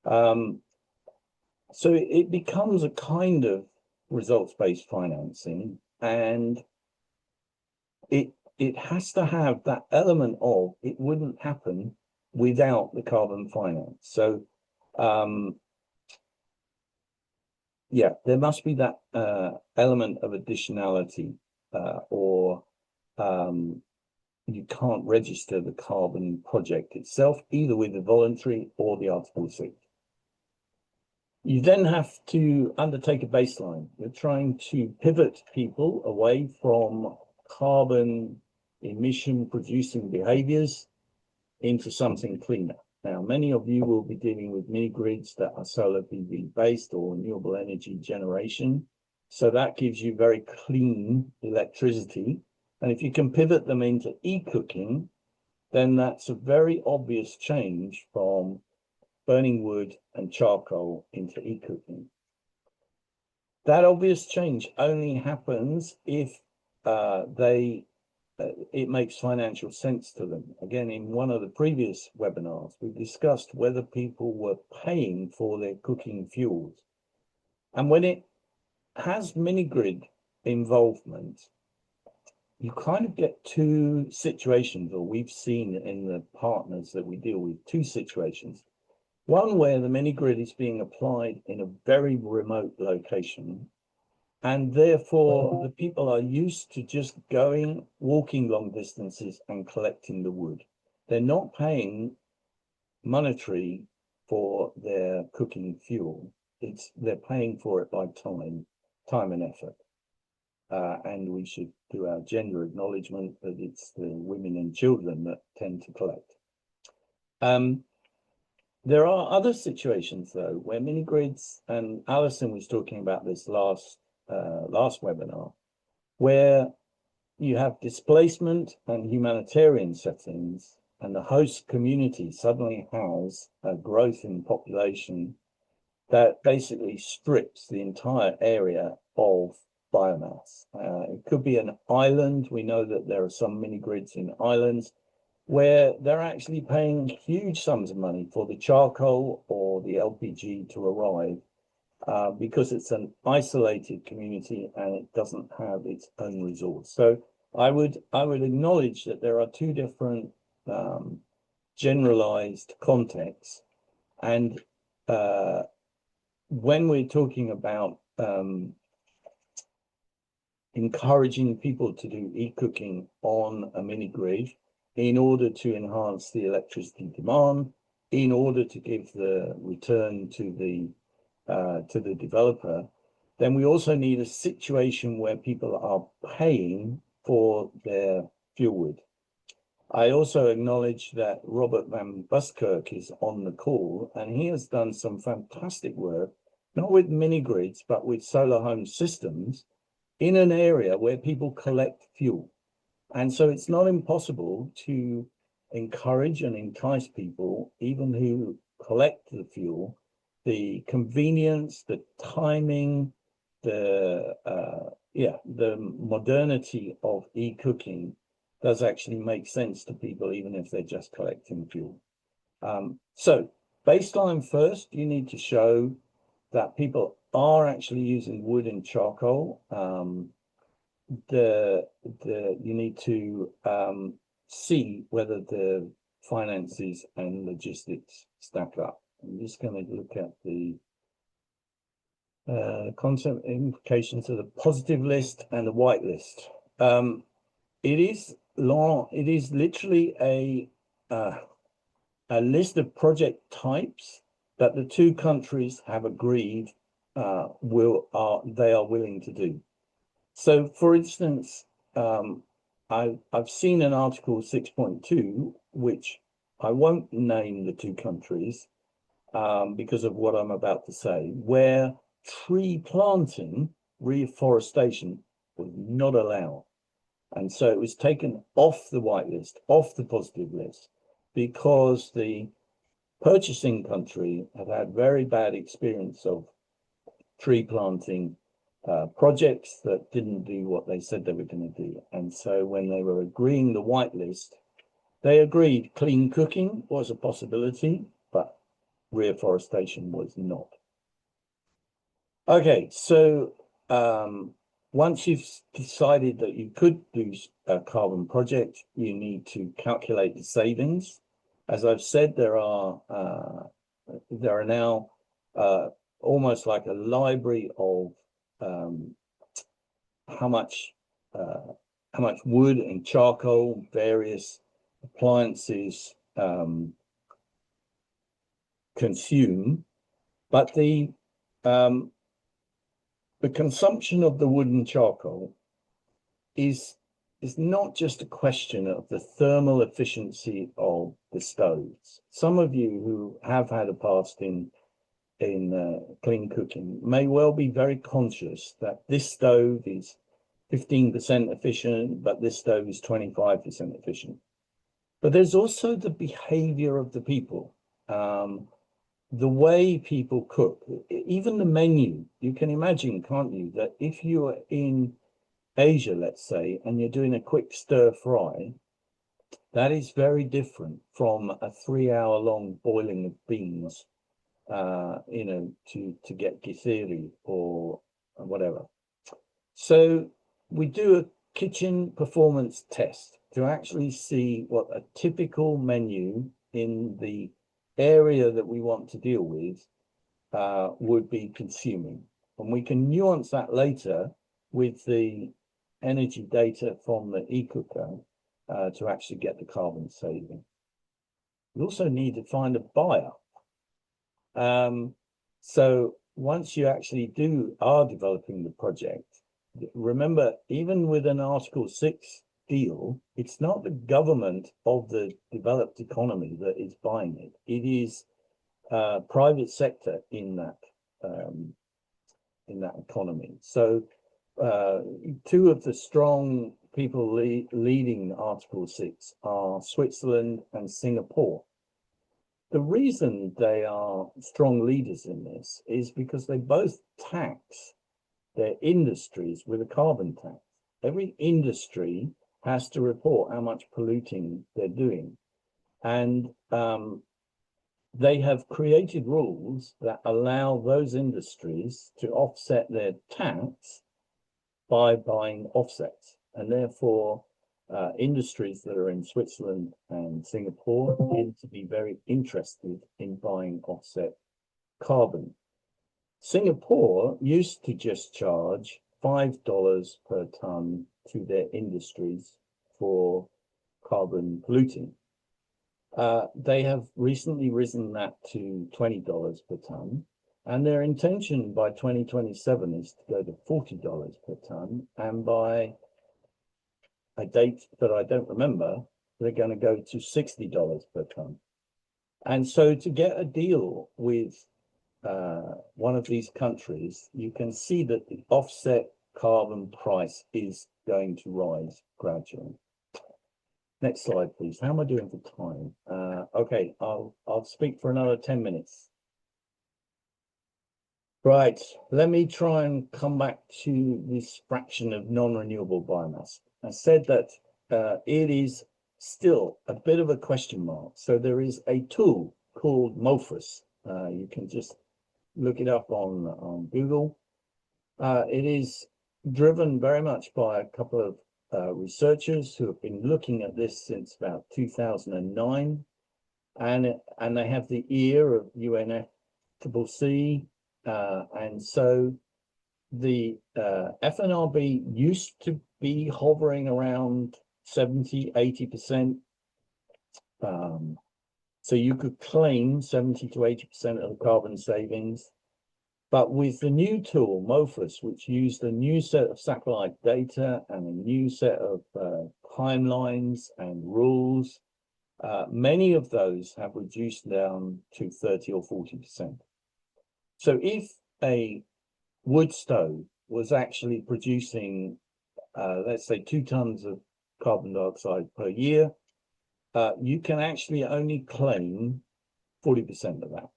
So it becomes a kind of results-based financing, and it has to have that element of it wouldn't happen without the carbon finance. So yeah, there must be that element of additionality, or you can't register the carbon project itself, either with the voluntary or the Article 6. You then have to undertake a baseline. You're trying to pivot people away from carbon emission producing behaviors into something cleaner. Now, many of you will be dealing with mini grids that are solar PV based or renewable energy generation. So that gives you very clean electricity. And if you can pivot them into eCooking, then that's a very obvious change from burning wood and charcoal into eCooking. That obvious change only happens if it makes financial sense to them. Again, in one of the previous webinars, we discussed whether people were paying for their cooking fuels. And when it has mini-grid involvement, you kind of get two situations, or we've seen in the partners that we deal with, two situations. One where the mini-grid is being applied in a very remote location, and therefore the people are used to just walking long distances and collecting the wood. They're not paying monetary for their cooking fuel. They're paying for it by time and effort. And we should do our gender acknowledgement that it's the women and children that tend to collect. There are other situations, though, where mini grids, and Alison was talking about this last webinar, where you have displacement and humanitarian settings, and the host community suddenly has a growth in population, that basically strips the entire area of biomass. It could be an island. We know that there are some mini grids in islands where they're actually paying huge sums of money for the charcoal or the LPG to arrive because it's an isolated community and it doesn't have its own resource. So I would acknowledge that there are two different generalized contexts, and when we're talking about encouraging people to do eCooking on a mini grid in order to enhance the electricity demand, in order to give the return to the developer, then we also need a situation where people are paying for their fuel wood. I also acknowledge that Robert van Buskirk is on the call, and he has done some fantastic work, not with mini grids, but with solar home systems in an area where people collect fuel. And so it's not impossible to encourage and entice people, even who collect the fuel, the convenience, the timing, the modernity of eCooking does actually make sense to people, even if they're just collecting fuel. So baseline first, you need to show that people are actually using wood and charcoal. You need to see whether the finances and logistics stack up. I'm just going to look at the content implications of the positive list and the white list. It is long. It is literally a list of project types that the two countries have agreed they are willing to do. So, for instance, I've seen an Article 6.2, which I won't name the two countries because of what I'm about to say, where tree planting, reforestation, was not allowed. And so it was taken off the white list, off the positive list, because the purchasing country had had very bad experience of tree planting projects that didn't do what they said they were going to do. And so when they were agreeing the white list, they agreed clean cooking was a possibility, but reforestation was not. Okay, so once you've decided that you could do a carbon project, you need to calculate the savings. As I've said, there are now almost like a library of how much wood and charcoal various appliances consume, but the consumption of the wood and charcoal is not just a question of the thermal efficiency of the stoves. Some of you who have had a past in clean cooking may well be very conscious that this stove is 15% efficient, but this stove is 25% efficient. But there's also the behavior of the people, the way people cook, even the menu. You can imagine, can't you, that if you are in Asia, let's say, and you're doing a quick stir fry, that is very different from a 3-hour-long boiling of beans, to get githeri or whatever. So we do a kitchen performance test to actually see what a typical menu in the area that we want to deal with would be consuming. And we can nuance that later with the energy data from the eCooker to actually get the carbon saving. We also need to find a buyer. So once you actually are developing the project, remember, even with an Article 6 deal, it's not the government of the developed economy that is buying it. It is private sector in that economy. So two of the strong people leading Article 6 are Switzerland and Singapore. the reason they are strong leaders in this is because they both tax their industries with a carbon tax. Every industry has to report how much polluting they're doing. And they have created rules that allow those industries to offset their tax by buying offsets. And therefore, industries that are in Switzerland and Singapore tend to be very interested in buying offset carbon. Singapore used to just charge $5 per ton to their industries for carbon polluting. They have recently risen that to $20 per ton, and their intention by 2027 is to go to $40 per ton, and by a date that I don't remember, they're going to go to $60 per ton. And so to get a deal with one of these countries, you can see that the offset carbon price is going to rise gradually. Next slide, please. How am I doing for time? Okay, I'll speak for another 10 minutes. Right, let me try and come back to this fraction of non-renewable biomass. I said that it is still a bit of a question mark. So there is a tool called MOFRES. You can just look it up on Google. It is driven very much by a couple of researchers who have been looking at this since about 2009, and they have the ear of UNFCCC, and so the FNRB used to be hovering around 70–80%. So you could claim 70 to 80% of the carbon savings. But with the new tool, MOFRES, which used a new set of satellite data and a new set of timelines and rules, many of those have reduced down to 30 or 40%. So if a wood stove was actually producing, let's say, 2 tons of carbon dioxide per year, you can actually only claim 40% of that.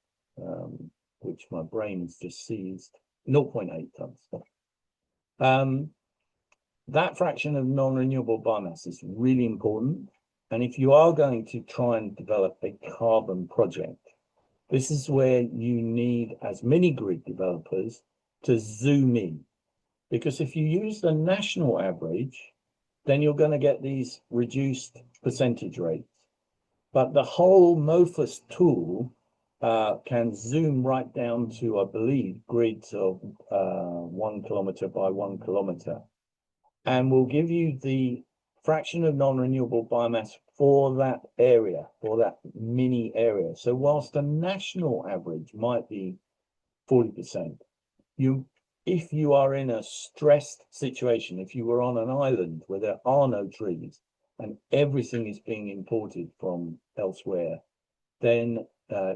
Which my brain's just seized, 0.8 tons. That fraction of non-renewable biomass is really important. And if you are going to try and develop a carbon project, this is where you need, as mini grid developers, to zoom in. Because if you use the national average, then you're going to get these reduced percentage rates. But the whole MOFRES tool can zoom right down to, I believe, grids of 1 kilometer by 1 kilometer, and will give you the fraction of non-renewable biomass for that area, for that mini area. So whilst the national average might be 40%, if you are in a stressed situation, if you were on an island where there are no trees and everything is being imported from elsewhere, then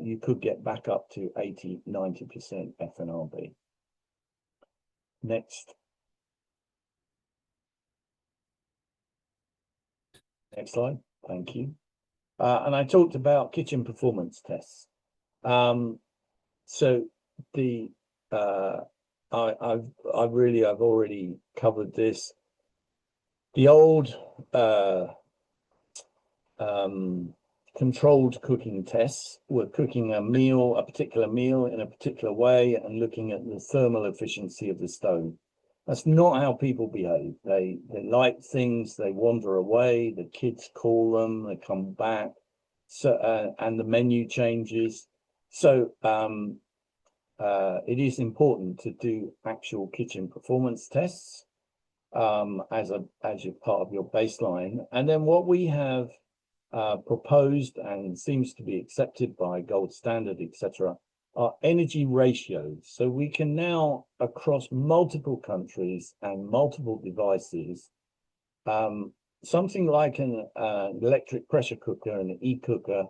you could get back up to 80–90% FNRB. Next. Next slide. Thank you. And I talked about kitchen performance tests. So the I've already covered this. The old controlled cooking tests were cooking a particular meal in a particular way and looking at the thermal efficiency of the stove. That's not how people behave. They like things, they wander away, the kids call them, they come back, so and the menu changes. So it is important to do actual kitchen performance tests as part of your baseline. And then what we have proposed and seems to be accepted by Gold Standard, etc., are energy ratios. So we can now, across multiple countries and multiple devices, something like an electric pressure cooker and an e-cooker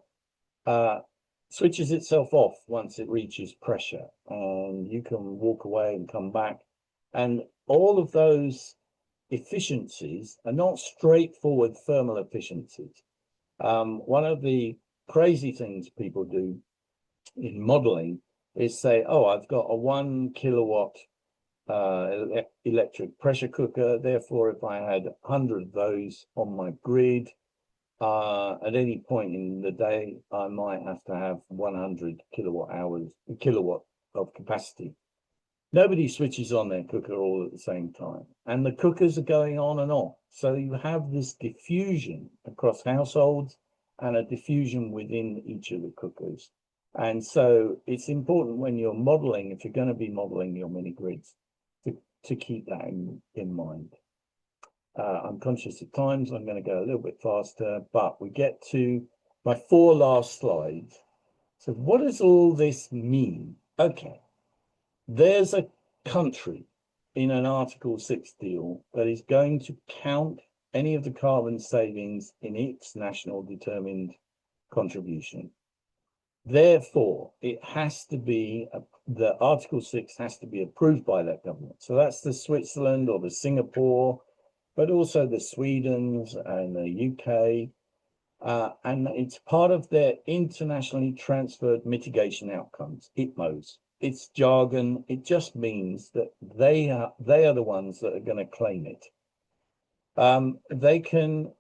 switches itself off once it reaches pressure, and you can walk away and come back. And all of those efficiencies are not straightforward thermal efficiencies. One of the crazy things people do in modeling is say, oh, I've got a 1 kilowatt electric pressure cooker. Therefore, if I had 100 of those on my grid, at any point in the day, I might have to have 100 kilowatt of capacity. Nobody switches on their cooker all at the same time, and the cookers are going on and off. So you have this diffusion across households and a diffusion within each of the cookers. And so it's important when you're modeling, if you're going to be modeling your mini grids, to keep that in mind. I'm conscious of times, I'm going to go a little bit faster, but we get to my 4 last slides. So what does all this mean? Okay, there's a country in an Article 6 deal that is going to count any of the carbon savings in its national determined contribution. Therefore, it has to be, the Article 6 has to be approved by that government. So that's the Switzerland or the Singapore, but also the Swedens and the UK. And it's part of their internationally transferred mitigation outcomes, ITMOs. It's jargon. It just means that they are the ones that are going to claim it. They can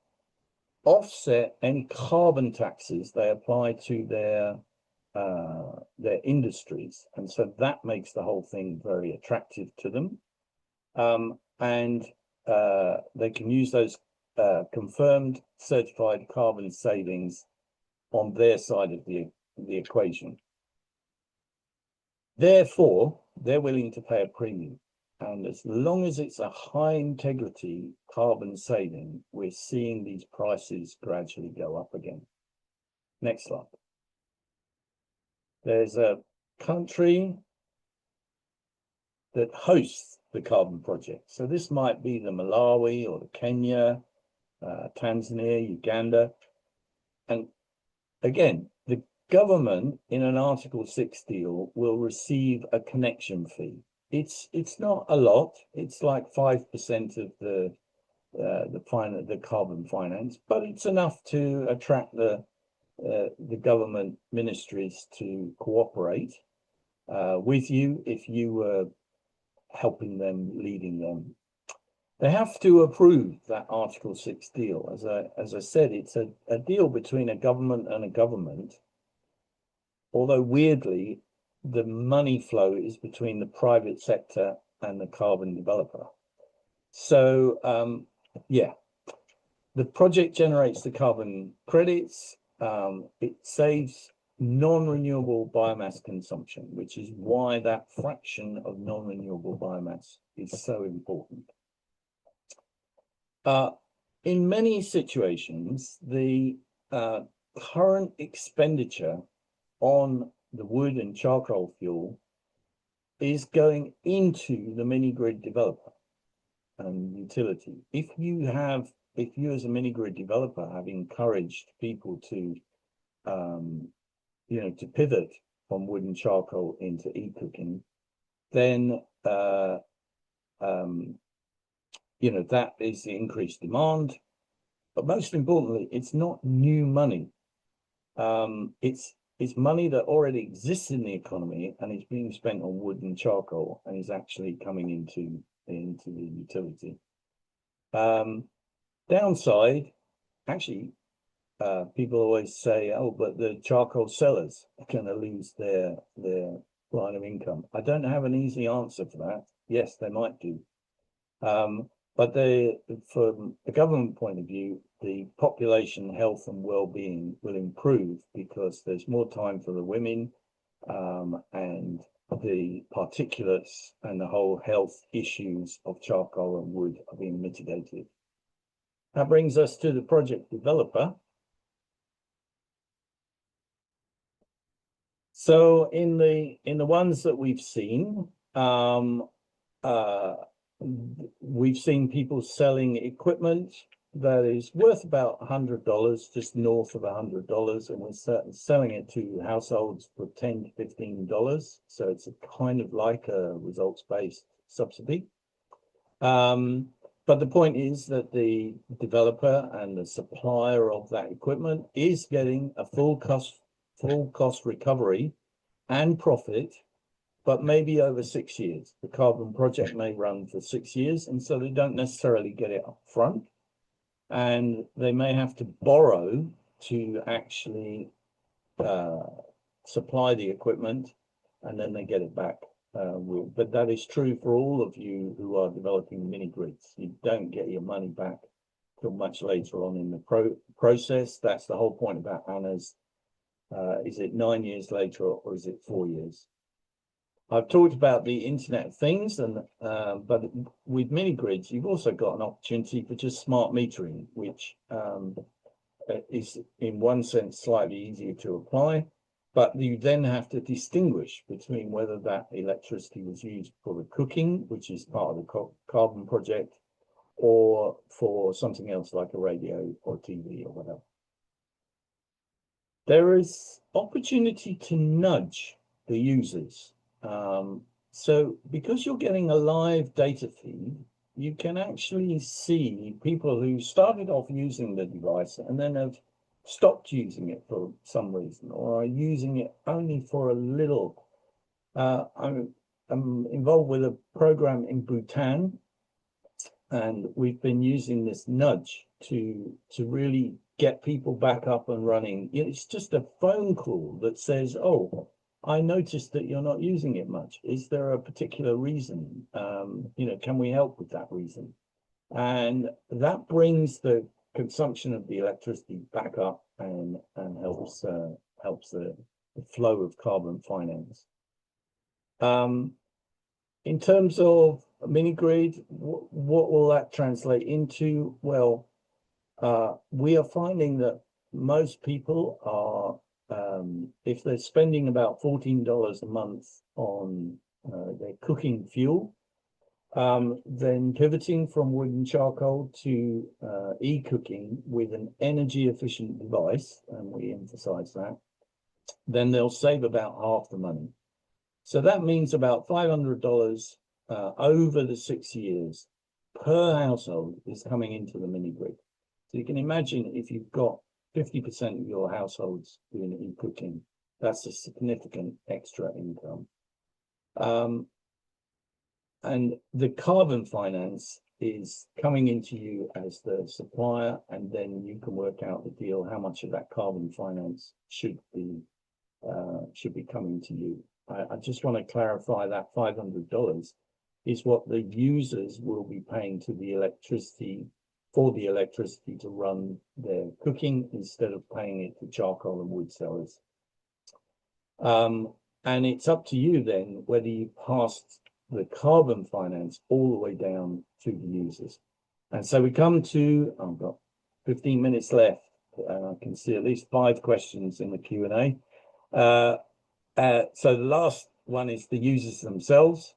offset any carbon taxes they apply to their industries, and so that makes the whole thing very attractive to them. And they can use those confirmed certified carbon savings on their side of the equation. Therefore, they're willing to pay a premium. And as long as it's a high integrity carbon saving, we're seeing these prices gradually go up again. Next slide. There's a country that hosts the carbon project. So this might be the Malawi or the Kenya, Tanzania, Uganda. And again, the government in an Article 6 deal will receive a connection fee. It's not a lot. It's like 5% of the carbon finance, but it's enough to attract the government ministries to cooperate with you if you were helping them, leading them. They have to approve that Article 6 deal. As I said, it's a deal between a government and a government, although weirdly, the money flow is between the private sector and the carbon developer. So, yeah, the project generates the carbon credits. It saves non-renewable biomass consumption, which is why that fraction of non-renewable biomass is so important. In many situations, the current expenditure on the wood and charcoal fuel is going into the mini grid developer and utility. If you as a mini grid developer have encouraged people to to pivot from wood and charcoal into eCooking, then that is the increased demand. But most importantly, it's not new money. It's money that already exists in the economy and is being spent on wood and charcoal and is actually coming into the utility. Downside, actually, people always say, oh, but the charcoal sellers are going to lose their line of income. I don't have an easy answer for that. Yes, they might do. But from a government point of view, the population health and well-being will improve because there's more time for the women, and the particulates and the whole health issues of charcoal and wood are being mitigated. That brings us to the project developer. So in the ones that we've seen, we've seen people selling equipment that is worth about $100, just north of $100, and we're selling it to households for $10 to $15. So it's a kind of like a results-based subsidy. but the point is that the developer and the supplier of that equipment is getting a full cost recovery and profit, but maybe over 6 years. The carbon project may run for 6 years, and so they don't necessarily get it up front. And they may have to borrow to actually supply the equipment, and then they get it back. But that is true for all of you who are developing mini grids. You don't get your money back till much later on in the process. That's the whole point about ANAs. Is it 9 years later or is it 4 years? I've talked about the Internet of Things, and but with mini grids, you've also got an opportunity for just smart metering, which is in one sense slightly easier to apply, but you then have to distinguish between whether that electricity was used for the cooking, which is part of the carbon project, or for something else like a radio or TV or whatever. There is opportunity to nudge the users. So because you're getting a live data feed, you can actually see people who started off using the device and then have stopped using it for some reason, or are using it only for a little. I'm involved with a program in Bhutan, and we've been using this nudge to really get people back up and running. It's just a phone call that says, oh, I noticed that you're not using it much. Is there a particular reason? Can we help with that reason? And that brings the consumption of the electricity back up and helps the flow of carbon finance. In terms of a mini grid, what will that translate into? Well, we are finding that most people are, if they're spending about $14 a month on their cooking fuel, then pivoting from wood and charcoal to eCooking with an energy efficient device, and we emphasize that, then they'll save about half the money. So that means about $500 over the 6 years per household is coming into the mini grid. So you can imagine if you've got 50% of your households doing eCooking, that's a significant extra income. And the carbon finance is coming into you as the supplier, and then you can work out the deal, how much of that carbon finance should be coming to you. I just want to clarify that $500 is what the users will be paying to the electricity, for the electricity to run their cooking, instead of paying it to charcoal and wood sellers. And it's up to you then whether you pass the carbon finance all the way down to the users. And so we come to, I've got 15 minutes left, and I can see at least 5 questions in the Q&A. So the last one is the users themselves.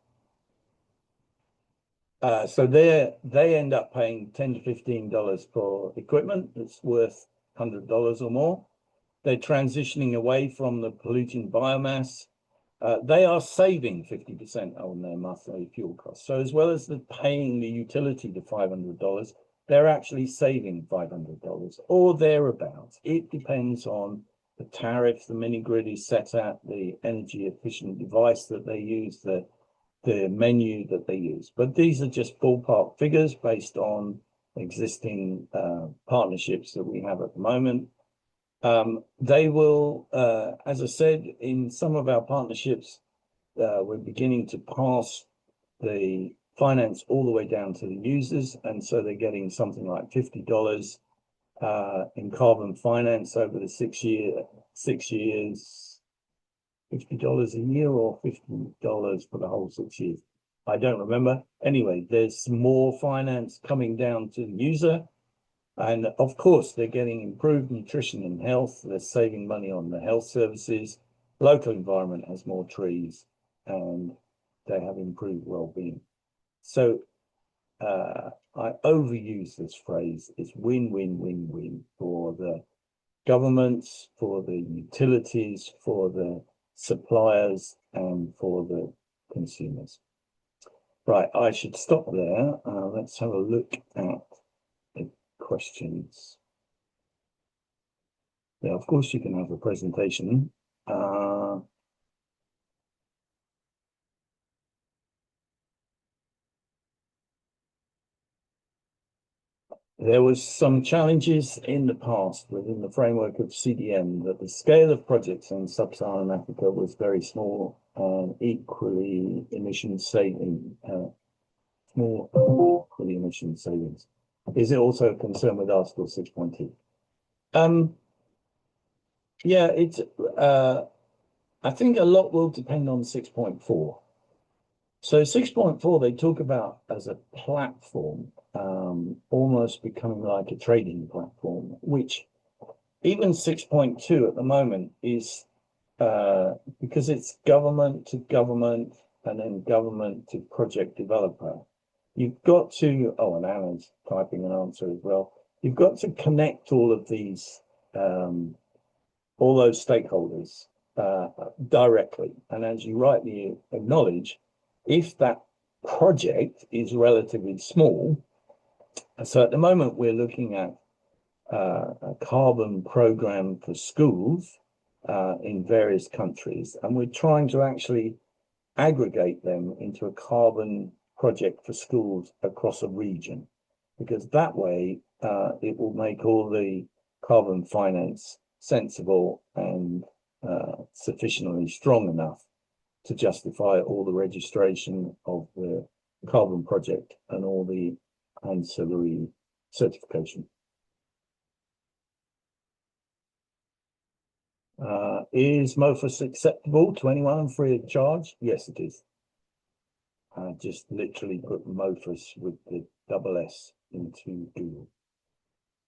So they end up paying $10 to $15 for equipment that's worth $100 or more. They're transitioning away from the polluting biomass. They are saving 50% on their monthly fuel costs. So as well as paying the utility to $500, they're actually saving $500 or thereabouts. It depends on the tariff the mini grid is set at, the energy efficient device that they use, the menu that they use. But these are just ballpark figures based on existing partnerships that we have at the moment. They will, as I said, in some of our partnerships, we're beginning to pass the finance all the way down to the users, and so they're getting something like $50 in carbon finance over the 6 years, $50 a year or $50 for the whole 6 years. I don't remember. Anyway, there's more finance coming down to the user. And of course, they're getting improved nutrition and health. They're saving money on the health services. Local environment has more trees, and they have improved well-being. So I overuse this phrase. It's win, win, win, win for the governments, for the utilities, for the suppliers, and for the consumers. Right, I should stop there. Let's have a look at the questions. Yeah, of course you can have a presentation. There was some challenges in the past within the framework of CDM that the scale of projects in sub-Saharan Africa was very small and equally emission saving, small equally emission savings. Is it also a concern with Article 6.2? Yeah, it's I think a lot will depend on 6.4. So 6.4, they talk about as a platform, almost becoming like a trading platform, which even 6.2 at the moment is, because it's government to government and then government to project developer. You've got to, oh, and Alan's typing an answer as well. You've got to connect all of these, all those stakeholders directly. And as you rightly acknowledge, if that project is relatively small, so at the moment we're looking at a carbon program for schools in various countries, and we're trying to actually aggregate them into a carbon project for schools across a region, because that way it will make all the carbon finance sensible and sufficiently strong enough to justify all the registration of the carbon project and all the ancillary certification. Is MOFAS acceptable to anyone free of charge? Yes, it is. I just literally put MOFAS with the double S into Google.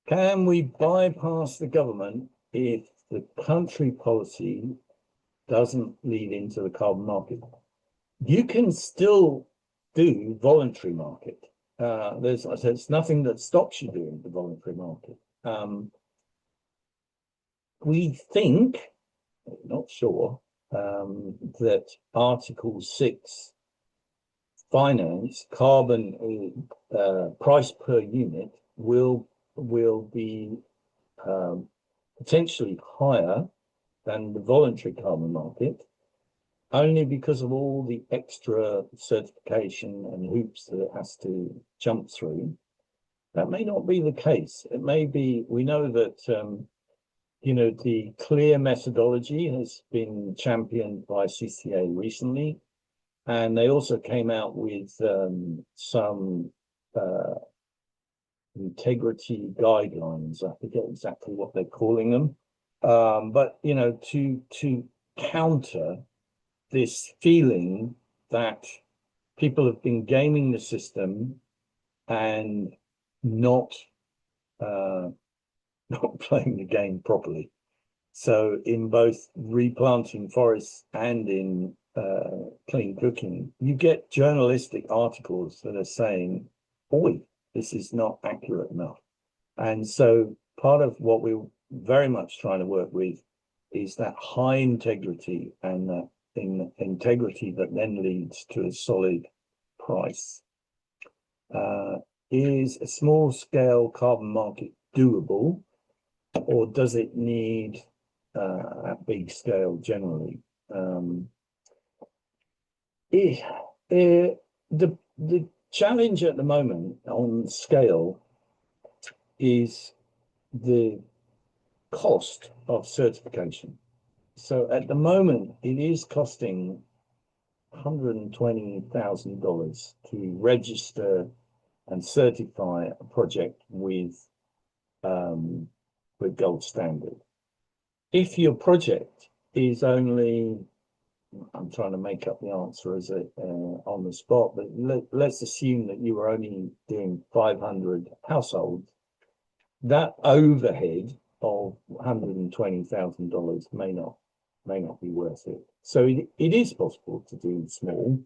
Can we bypass the government if the country policy doesn't lead into the carbon market? You can still do voluntary market. There's nothing that stops you doing the voluntary market. We think, not sure, that Article 6 finance carbon price per unit will be potentially higher than the voluntary carbon market, only because of all the extra certification and hoops that it has to jump through. That may not be the case. It may be, we know that, you know, the clear methodology has been championed by CCA recently, and they also came out with some integrity guidelines. I forget exactly what they're calling them, but, you know, to counter this feeling that people have been gaming the system and not playing the game properly. So in both replanting forests and in clean cooking, you get journalistic articles that are saying, "Oi, this is not accurate enough." And so part of what we're very much trying to work with is that high integrity and that integrity that then leads to a solid price. Is a small scale carbon market doable, or does it need a big scale generally? The challenge at the moment on scale is the cost of certification. So at the moment, it is costing $120,000 to register and certify a project with gold standard. If your project is only, I'm trying to make up the answer as on the spot, but let's assume that you were only doing 500 households, that overhead of $120,000 may not be worth it. So it is possible to do small,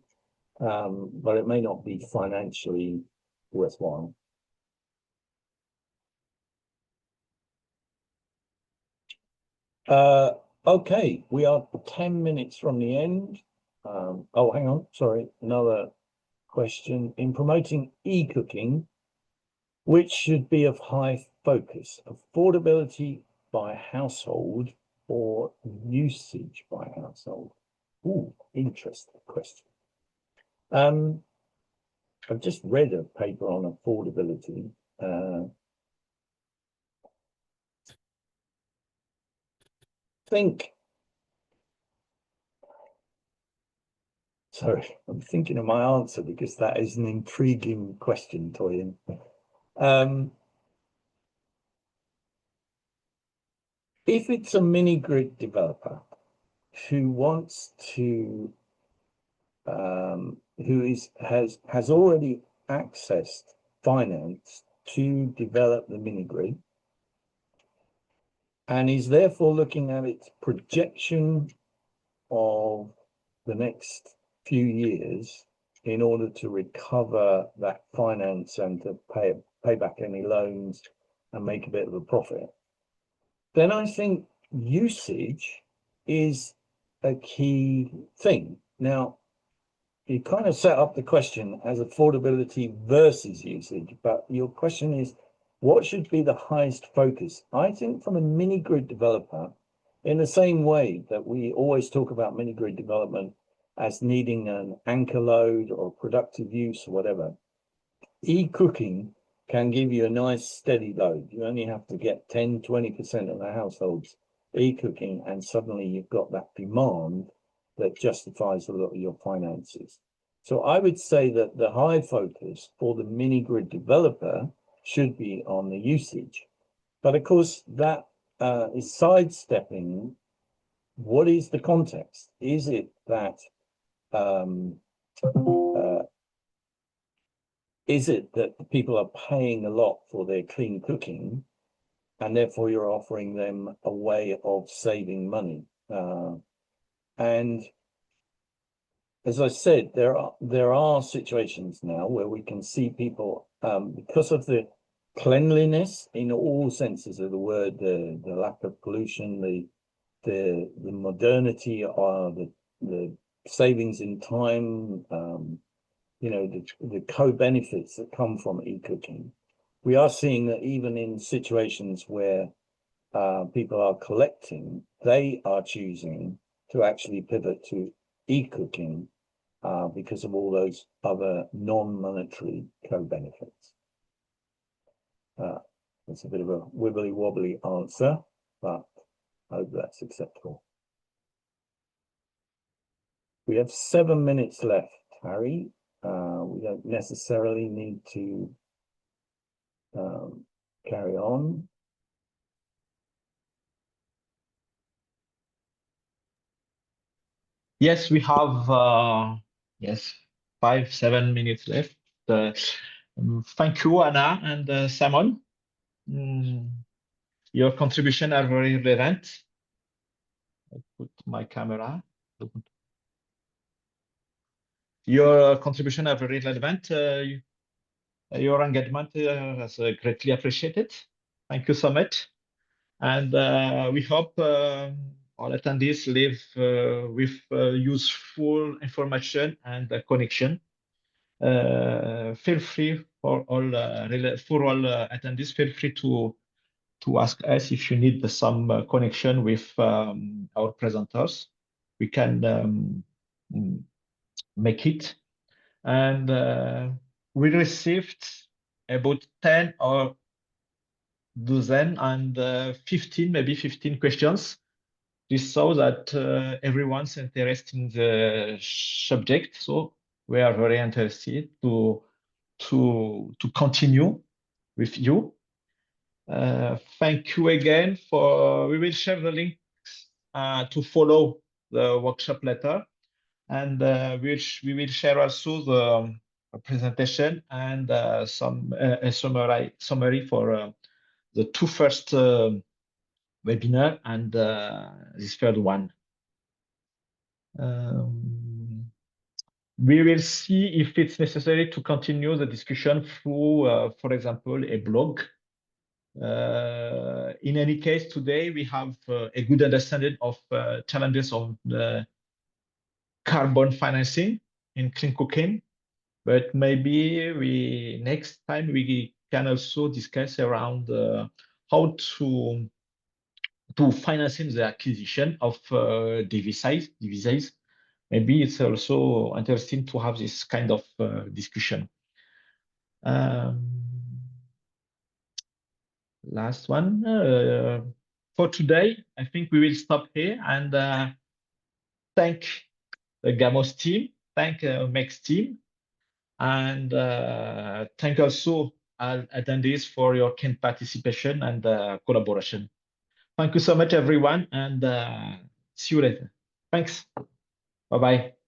but it may not be financially worthwhile. Okay, we are 10 minutes from the end. Oh, hang on, sorry, another question. In promoting e-cooking, which should be of high focus, affordability by household or usage by household? Ooh, interesting question. I've just read a paper on affordability. Sorry, I'm thinking of my answer because that is an intriguing question, Toyin. If it's a mini grid developer who wants to, has already accessed finance to develop the mini grid, and is therefore looking at its projection of the next few years in order to recover that finance and to pay back any loans and make a bit of a profit, then I think usage is a key thing. Now, you kind of set up the question as affordability versus usage, but your question is, what should be the highest focus? I think from a mini grid developer, in the same way that we always talk about mini grid development as needing an anchor load or productive use or whatever, e-cooking can give you a nice steady load. You only have to get 10, 20% of the households e-cooking, and suddenly you've got that demand that justifies a lot of your finances. So I would say that the high focus for the mini grid developer should be on the usage. But of course, that is sidestepping what is the context. Is it that people are paying a lot for their clean cooking, and therefore you're offering them a way of saving money? And as I said, there are situations now where we can see people, because of the cleanliness in all senses of the word, the lack of pollution, the modernity, or the savings in time, you know, the co-benefits that come from e-cooking. We are seeing that even in situations where people are collecting, they are choosing to actually pivot to e-cooking because of all those other non-monetary co-benefits. That's a bit of a wibbly wobbly answer, but I hope that's acceptable. We have 7 minutes left, Harry. We don't necessarily need to carry on. Yes, we have 5-7 minutes left. Thank you, Anna and Simon. Your contribution are very relevant. I put my camera. Your contribution are very relevant. Your engagement is greatly appreciated. Thank you so much. And we hope all attendees leave with useful information and connection. Feel free for all attendees. Feel free to ask us if you need some connection with our presenters. We can make it. And we received about 10 or dozen and 15, maybe 15 questions. This shows that everyone's interested in the subject. So we are very interested to continue with you. Thank you again we will share the links to follow the workshop later. And we will share also the presentation and some summary for the 2 first webinar and this third one. We will see if it's necessary to continue the discussion through, for example, a blog. In any case, today we have a good understanding of challenges of the carbon financing in clean cooking. but maybe next time we can also discuss around how to financing the acquisition of devices. Maybe it's also interesting to have this kind of discussion. Last one for today. I think we will stop here and thank the Gamos team, thank MEX team, and thank also attendees for your keen participation and collaboration. Thank you so much, everyone, and see you later. Thanks. Bye-bye.